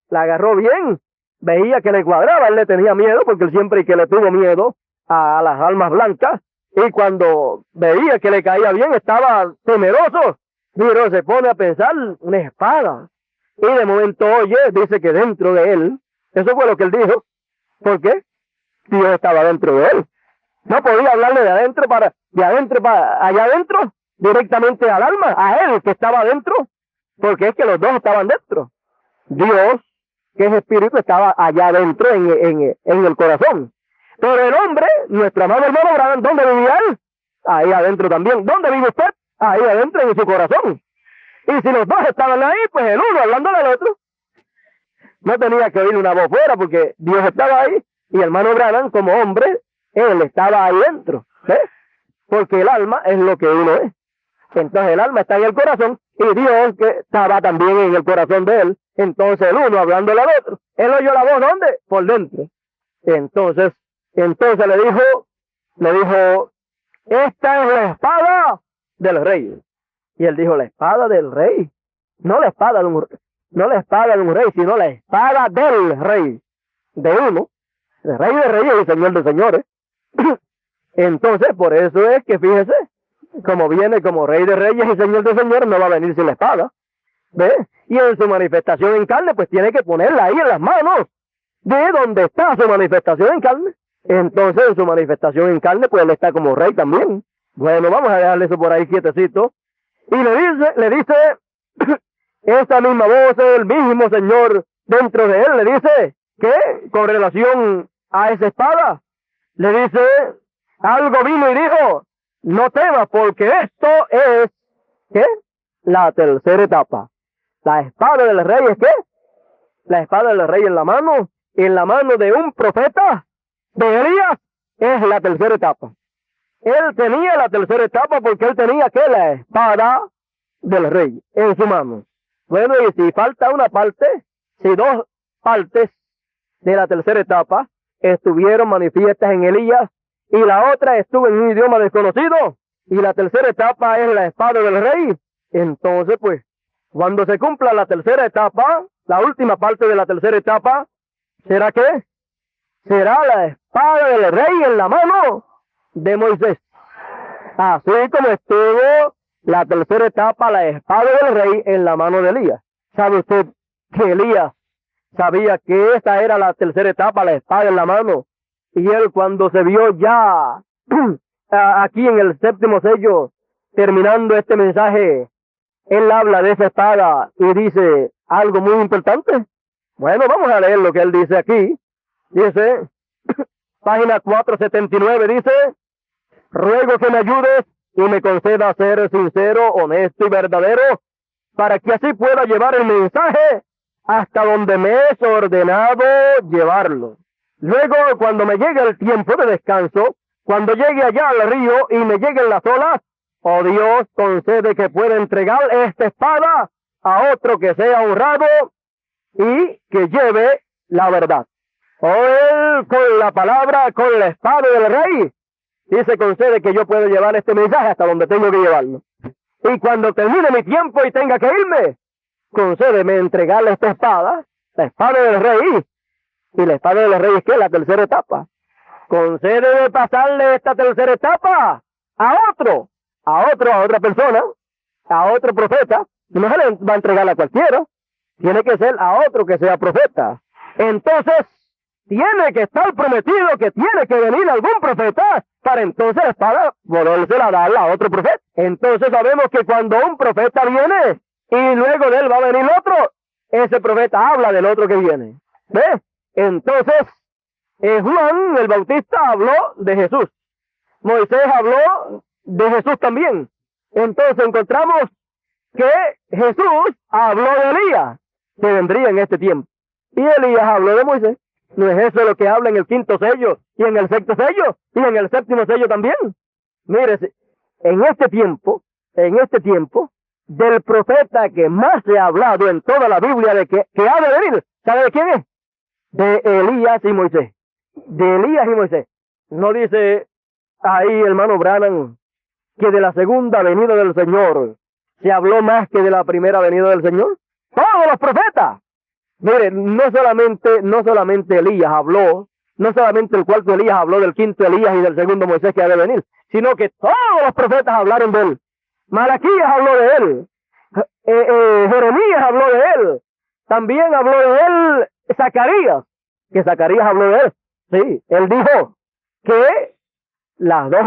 la agarró bien. Veía que le cuadraba, él le tenía miedo, porque él siempre que le tuvo miedo a las almas blancas, y cuando veía que le caía bien, estaba temeroso, pero se pone a pensar, una espada, y de momento oye, dice que dentro de él, eso fue lo que él dijo, ¿por qué? Dios estaba dentro de él, no podía hablarle de adentro para allá adentro, directamente al alma, a él que estaba adentro, porque es que los dos estaban dentro. Dios, que es espíritu, estaba allá adentro en el corazón. Pero el hombre, nuestro amado hermano Branham, ¿dónde vivía él? Ahí adentro también. ¿Dónde vive usted? Ahí adentro en su corazón. Y si los dos estaban ahí, pues el uno hablando del otro. No tenía que oír una voz fuera porque Dios estaba ahí y el hermano Branham como hombre, él estaba ahí dentro. ¿Ves? porque el alma es lo que uno es. Entonces el alma está en el corazón y Dios que estaba también en el corazón de él. Entonces el uno hablándole al otro, él oyó la voz, ¿dónde? Por dentro. Entonces le dijo, esta es la espada del rey. Y él dijo, la espada del rey. No la espada de un rey, sino la espada del rey. De uno, el rey de reyes y señor de señores. Entonces, por eso es que fíjese, como viene como rey de reyes y señor de señores, no va a venir sin la espada. ¿Ve? Y en su manifestación en carne, pues tiene que ponerla ahí en las manos de donde está su manifestación en carne. Entonces, en su manifestación en carne, pues él está como rey también. Bueno, vamos a dejarle eso por ahí quietecito. Y le dice, esa misma voz, el mismo Señor dentro de él, le dice, ¿qué? Con relación a esa espada, le dice, algo vino y dijo, no temas, porque esto es, ¿qué? La tercera etapa. La espada del rey es, ¿qué? La espada del rey en la mano de un profeta de Elías, es la tercera etapa. Él tenía la tercera etapa porque él tenía, ¿qué? La espada del rey en su mano. Bueno, y si falta una parte, si dos partes de la tercera etapa estuvieron manifiestas en Elías y la otra estuvo en un idioma desconocido y la tercera etapa es la espada del rey, entonces pues cuando se cumpla la tercera etapa, la última parte de la tercera etapa, ¿será qué? Será la espada del rey en la mano de Moisés. Así como estuvo la tercera etapa, la espada del rey en la mano de Elías. ¿Sabe usted que Elías sabía que esta era la tercera etapa, la espada en la mano? Y él cuando se vio ya aquí en el séptimo sello, terminando este mensaje, él habla de esa espada y dice algo muy importante. Bueno, vamos a leer lo que él dice aquí. Dice, página 479, dice, ruego que me ayudes y me conceda ser sincero, honesto y verdadero, para que así pueda llevar el mensaje hasta donde me es ordenado llevarlo. Luego, cuando me llegue el tiempo de descanso, cuando llegue allá al río y me lleguen las olas, oh Dios, concede que pueda entregar esta espada a otro que sea honrado y que lleve la verdad. Oh, él con la palabra, con la espada del rey, dice, concede que yo pueda llevar este mensaje hasta donde tengo que llevarlo. Y cuando termine mi tiempo y tenga que irme, concédeme entregarle esta espada, la espada del rey. Y la espada del rey es que la tercera etapa. Concédeme pasarle esta tercera etapa a otra persona, a otro profeta. No se le va a entregar a cualquiera. Tiene que ser a otro que sea profeta. Entonces, tiene que estar prometido que tiene que venir algún profeta para entonces la espada volvérsela a dar a otro profeta. Entonces sabemos que cuando un profeta viene y luego de él va a venir otro, ese profeta habla del otro que viene. ¿Ves? Entonces, Juan el Bautista habló de Jesús. Moisés habló de Jesús también. Entonces encontramos que Jesús habló de Elías, que vendría en este tiempo. Y Elías habló de Moisés. ¿No es eso lo que habla en el quinto sello y en el sexto sello y en el séptimo sello también? Mírese, en este tiempo, del profeta que más se ha hablado en toda la Biblia de que ha de venir, ¿sabe de quién es? De Elías y Moisés. De Elías y Moisés. No dice ahí, hermano Branham, que de la segunda venida del Señor se habló más que de la primera venida del Señor. Todos los profetas. Mire, no solamente Elías habló, no solamente el cuarto Elías habló del quinto Elías y del segundo Moisés que ha de venir, sino que todos los profetas hablaron de él. Malaquías habló de él, Jeremías habló de él, también habló de él Zacarías, que Zacarías habló de él. Sí, él dijo que las dos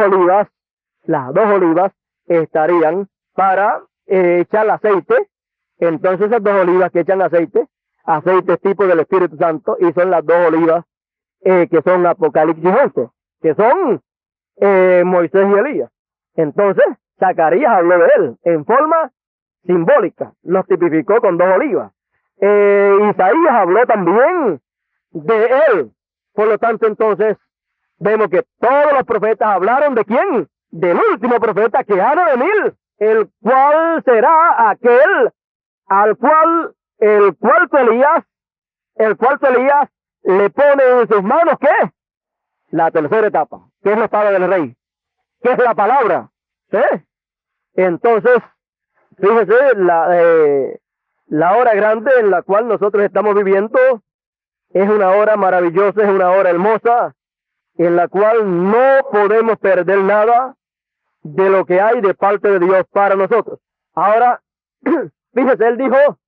olivas estarían para echar aceite. Entonces esas dos olivas que echan aceite tipo del Espíritu Santo, y son las dos olivas que son Apocalipsis 11, que son Moisés y Elías. Entonces, Zacarías habló de él en forma simbólica, los tipificó con dos olivas. Isaías habló también de él. Por lo tanto, entonces, vemos que todos los profetas hablaron de quién, del último profeta que ha de venir, el cual será aquel al cual el cuarto Elías le pone en sus manos, ¿qué? La tercera etapa, que es la espada del rey, que es la palabra, ¿sí? Entonces, fíjese, la hora grande en la cual nosotros estamos viviendo es una hora maravillosa, es una hora hermosa, en la cual no podemos perder nada de lo que hay de parte de Dios para nosotros. Ahora, fíjese, él dijo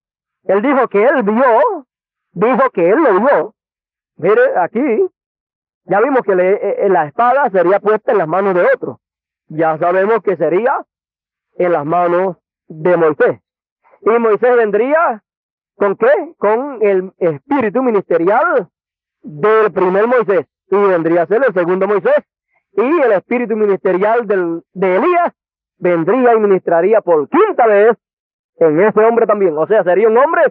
que él lo vio. Mire, aquí, ya vimos que la espada sería puesta en las manos de otro. Ya sabemos que sería en las manos de Moisés. Y Moisés vendría, ¿con qué? Con el espíritu ministerial del primer Moisés. Y vendría a ser el segundo Moisés. Y el espíritu ministerial de Elías vendría y ministraría por quinta vez en ese hombre también. O sea, sería un hombre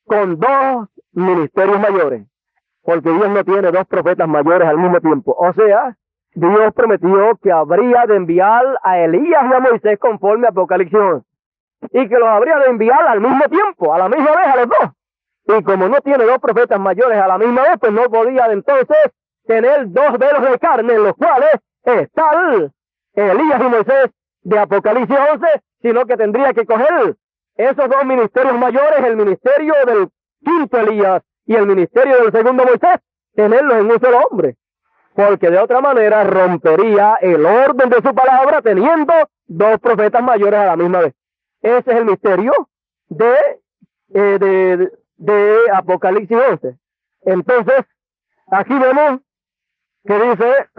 con dos ministerios mayores. Porque Dios no tiene dos profetas mayores al mismo tiempo. O sea, Dios prometió que habría de enviar a Elías y a Moisés conforme a Apocalipsis 11. Y que los habría de enviar al mismo tiempo, a la misma vez, a los dos. Y como no tiene dos profetas mayores a la misma vez, pues no podía entonces tener dos velos de carne en los cuales están Elías y Moisés de Apocalipsis 11, sino que tendría que coger esos dos ministerios mayores, el ministerio del quinto Elías y el ministerio del segundo Moisés, tenerlos en un solo hombre. Porque de otra manera rompería el orden de su palabra teniendo dos profetas mayores a la misma vez. Ese es el misterio de Apocalipsis 11. Entonces, aquí vemos que dice,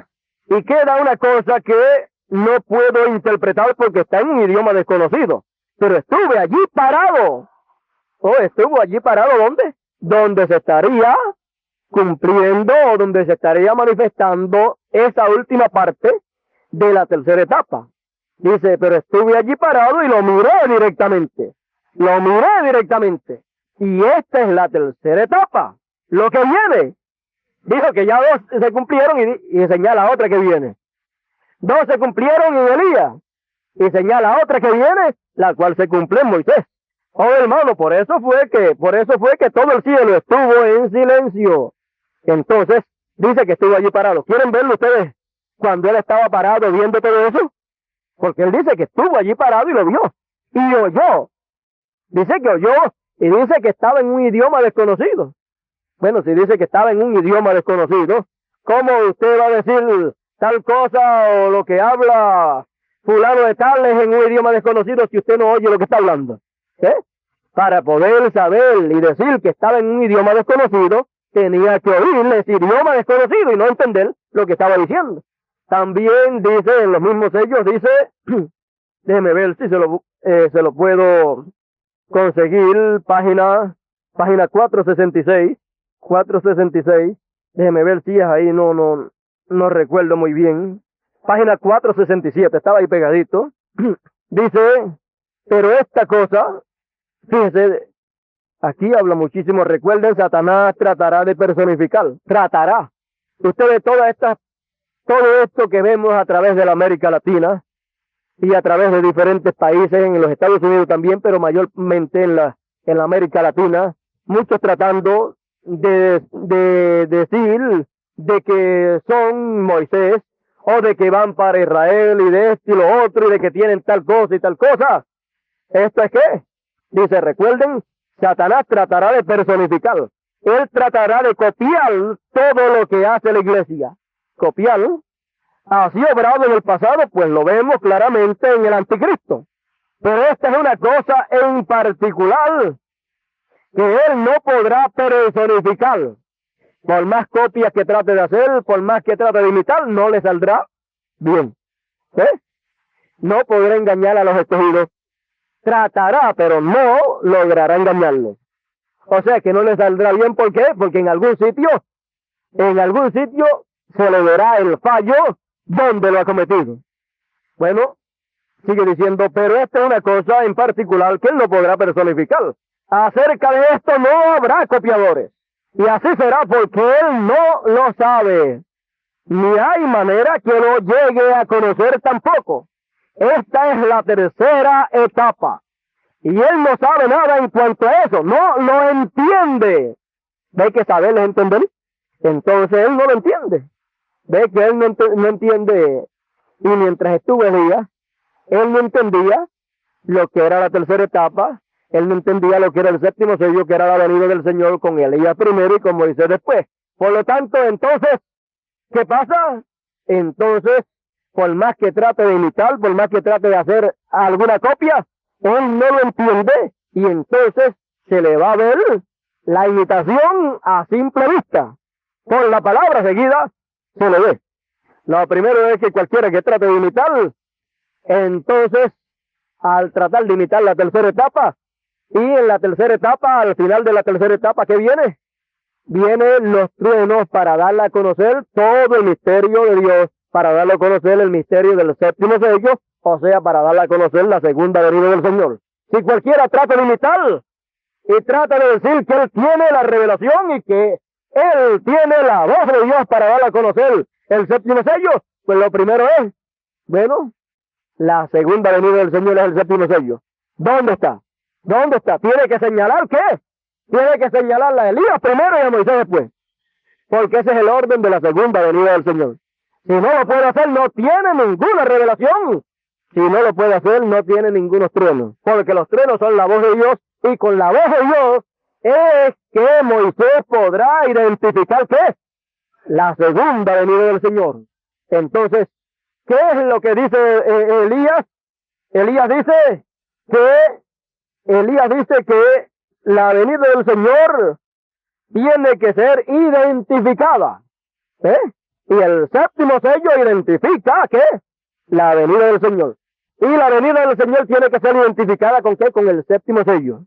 y queda una cosa que no puedo interpretar porque está en un idioma desconocido, pero estuve allí parado. Estuvo allí parado, ¿dónde? Donde se estaría cumpliendo o donde se estaría manifestando esa última parte de la tercera etapa. Dice, pero estuve allí parado y lo miré directamente. Y esta es la tercera etapa. Lo que viene. Dijo que ya dos se cumplieron y señala otra que viene. Dos se cumplieron en Elías y señala otra que viene, la cual se cumple en Moisés. Hermano, por eso fue que todo el cielo estuvo en silencio. Entonces, dice que estuvo allí parado. ¿Quieren verlo ustedes cuando él estaba parado viendo todo eso? Porque él dice que estuvo allí parado y lo vio. Y oyó. Dice que oyó y dice que estaba en un idioma desconocido. Bueno, si dice que estaba en un idioma desconocido, ¿cómo usted va a decir tal cosa o lo que habla fulano de tal es en un idioma desconocido si usted no oye lo que está hablando? Para poder saber y decir que estaba en un idioma desconocido, tenía que oír ese idioma desconocido y no entender lo que estaba diciendo. También dice, en los mismos sellos, dice, déjeme ver si se lo puedo conseguir, página 466, déjeme ver si es ahí, no recuerdo muy bien, página 467, estaba ahí pegadito, dice, pero esta cosa, fíjese, aquí habla muchísimo, recuerden, Satanás tratará de personificar, usted ve todo esto que vemos a través de la América Latina y a través de diferentes países, en los Estados Unidos también, pero mayormente en la América Latina, muchos tratando de decir de que son Moisés, o de que van para Israel, y de esto y lo otro, y de que tienen tal cosa y tal cosa. ¿Esto es qué? Dice, recuerden, Satanás tratará de personificar. Él tratará de copiar todo lo que hace la iglesia. Copiar. Así obrado en el pasado, pues lo vemos claramente en el anticristo. Pero esta es una cosa en particular que él no podrá personificar. Por más copias que trate de hacer, por más que trate de imitar, no le saldrá bien. No podrá engañar a los escogidos. Tratará, pero no logrará engañarlos. O sea que no le saldrá bien, ¿por qué? Porque en algún sitio se le verá el fallo donde lo ha cometido. Bueno, sigue diciendo, pero esta es una cosa en particular que él no podrá personificar. Acerca de esto no habrá copiadores. Y así será porque él no lo sabe. ni hay manera que lo llegue a conocer tampoco. Esta es la tercera etapa. Y él no sabe nada en cuanto a eso, no lo entiende. ¿Ve que saber es entender? Entonces él no lo entiende. ¿Ve que él no entiende? Y mientras estuvo Elías, él no entendía lo que era la tercera etapa, él no entendía lo que era el séptimo sello, que era la venida del Señor con Elías primero y con Moisés después. Por lo tanto, entonces, ¿qué pasa? Entonces, por más que trate de imitar, por más que trate de hacer alguna copia, él no lo entiende y entonces se le va a ver la imitación a simple vista. Por la palabra seguida se le ve. Lo primero es que cualquiera que trate de imitar, entonces, al tratar de imitar la tercera etapa, y en la tercera etapa, al final de la tercera etapa, ¿qué viene? Vienen los truenos para darle a conocer todo el misterio de Dios, para darle a conocer el misterio del séptimo sello, o sea, para darle a conocer la segunda venida del Señor. Si cualquiera trata de imitar y trata de decir que él tiene la revelación y que él tiene la voz de Dios para darle a conocer el séptimo sello, pues lo primero es, bueno, la segunda venida del Señor es el séptimo sello. ¿Dónde está? ¿Dónde está? Tiene que señalar ¿qué? Tiene que señalar a Elías primero y a Moisés después. Porque ese es el orden de la segunda venida del Señor. Si no lo puede hacer, no tiene ninguna revelación. Si no lo puede hacer, no tiene ningunos truenos. Porque los truenos son la voz de Dios, y con la voz de Dios es que Moisés podrá identificar ¿qué? La segunda venida del Señor. Entonces, ¿qué es lo que dice Elías? Elías dice que la venida del Señor tiene que ser identificada. ¿Eh? Y el séptimo sello identifica ¿qué? La venida del Señor. Y la venida del Señor tiene que ser identificada ¿con qué? Con el séptimo sello.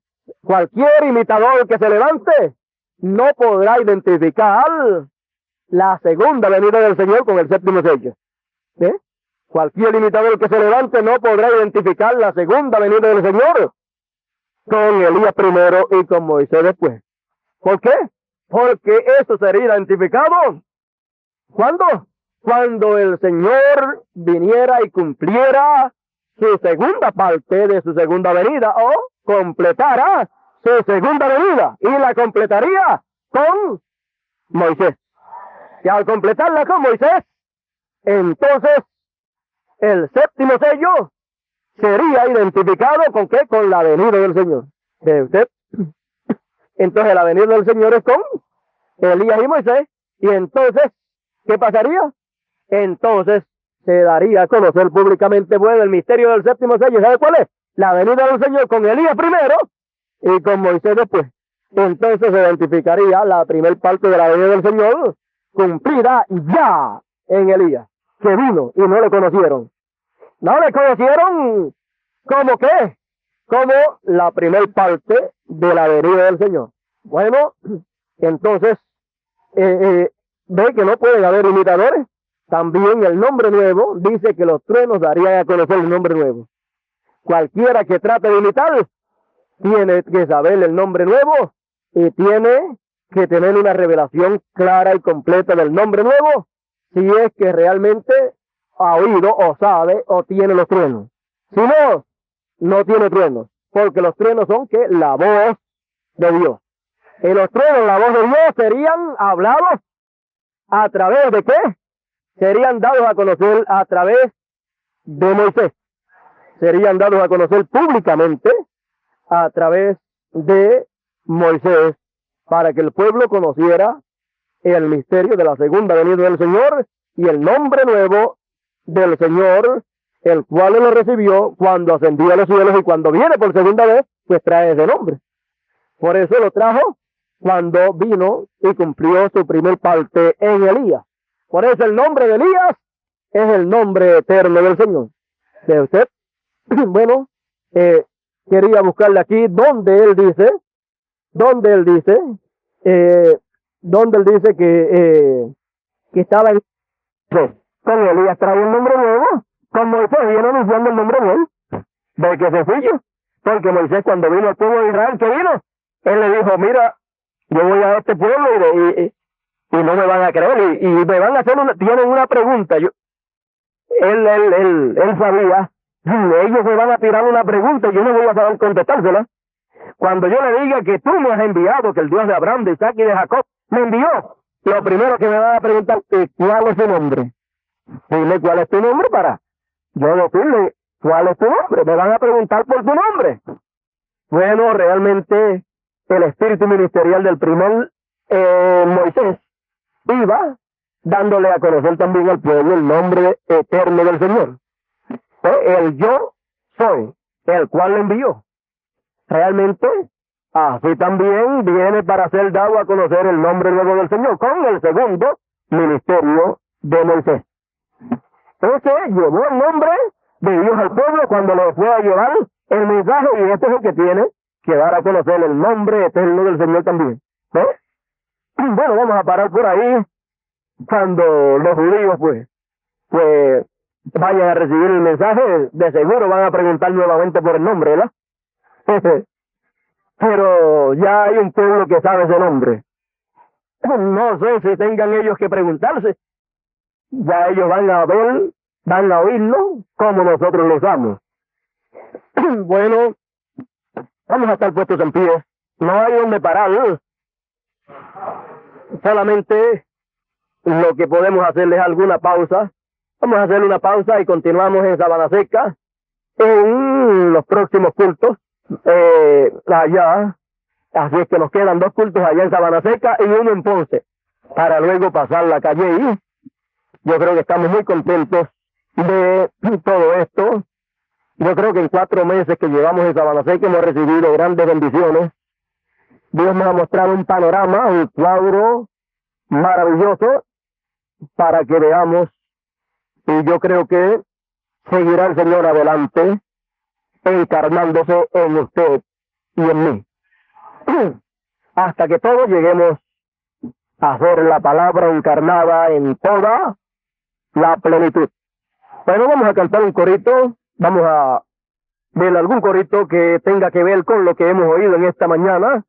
Cualquier imitador que se levante no podrá identificar la segunda venida del Señor con el séptimo sello. ¿Eh? Cualquier imitador que se levante no podrá identificar la segunda venida del Señor con Elías primero y con Moisés después. ¿Por qué? Porque eso sería identificado. ¿Cuándo? Cuando el Señor viniera y cumpliera su segunda parte de su segunda venida, o completara su segunda venida, y la completaría con Moisés. Y al completarla con Moisés, entonces el séptimo sello sería identificado ¿con qué? Con la venida del Señor. ¿Ve usted? Entonces la venida del Señor es con Elías y Moisés, y entonces, ¿qué pasaría? Entonces se daría a conocer públicamente, bueno, el misterio del séptimo sello. ¿Sabe cuál es? La venida del Señor con Elías primero y con Moisés después. Entonces se identificaría la primer parte de la venida del Señor cumplida ya en Elías, que vino y no le conocieron. No le conocieron ¿como qué? Como la primer parte de la venida del Señor. Bueno, entonces, ve que no pueden haber imitadores. También el nombre nuevo dice que los truenos darían a conocer el nombre nuevo. Cualquiera que trate de imitar tiene que saber el nombre nuevo y tiene que tener una revelación clara y completa del nombre nuevo, si es que realmente ha oído o sabe o tiene los truenos. Si no, no tiene truenos, porque los truenos son que la voz de Dios. Y los truenos, la voz de Dios, serían hablados a través de ¿qué? Serían dados a conocer a través de Moisés. Serían dados a conocer públicamente a través de Moisés, para que el pueblo conociera el misterio de la segunda venida del Señor y el nombre nuevo del Señor, el cual él lo recibió cuando ascendió a los cielos, y cuando viene por segunda vez, pues trae ese nombre. Por eso lo trajo cuando vino y cumplió su primer parte en Elías. Por eso el nombre de Elías es el nombre eterno del Señor. ¿De usted? Bueno, quería buscarle aquí donde él dice que estaba en... Con Elías trae un nombre nuevo, con Moisés viene anunciando el nombre nuevo. ¿De qué sencillo? Porque Moisés, cuando vino al pueblo de Israel, ¿qué vino? Él le dijo, mira, yo voy a este pueblo y y no me van a creer y me van a hacer tienen una pregunta. Él sabía, ellos me van a tirar una pregunta y yo no voy a saber contestársela. Cuando yo le diga que tú me has enviado, que el Dios de Abraham, de Isaac y de Jacob me envió, lo primero que me van a preguntar es ¿cuál es su nombre? Dile cuál es tu nombre para yo decirle cuál es tu nombre. Me van a preguntar por tu nombre. Bueno, realmente el espíritu ministerial del primer Moisés iba dándole a conocer también al pueblo el nombre eterno del Señor. El yo soy, el cual le envió. Realmente, así también viene para ser dado a conocer el nombre nuevo del Señor con el segundo ministerio de Moisés. Ese llevó el nombre de Dios al pueblo cuando le fue a llevar el mensaje, y este es el que tiene que dar a conocer el nombre eterno del Señor también. Bueno, vamos a parar por ahí. Cuando los judíos pues vayan a recibir el mensaje, de seguro van a preguntar nuevamente por el nombre, ¿verdad? Pero ya hay un pueblo que sabe ese nombre. No sé si tengan ellos que preguntarse. Ya ellos van a ver, van a oírlo como nosotros lo usamos. Bueno, vamos a estar puestos en pie. No hay donde parar. Solamente lo que podemos hacer es alguna pausa. Vamos a hacer una pausa y continuamos en Sabana Seca en los próximos cultos allá. Así es que nos quedan 2 cultos allá en Sabana Seca y uno en Ponce, para luego pasar la calle. Y yo creo que estamos muy contentos de todo esto. Yo creo que en 4 meses que llevamos en Sabana Seca hemos recibido grandes bendiciones. Dios nos ha mostrado un panorama, un cuadro maravilloso para que veamos, y yo creo que seguirá el Señor adelante encarnándose en usted y en mí hasta que todos lleguemos a ser la palabra encarnada en toda la plenitud. Bueno, vamos a cantar un corito, vamos a ver algún corito que tenga que ver con lo que hemos oído en esta mañana.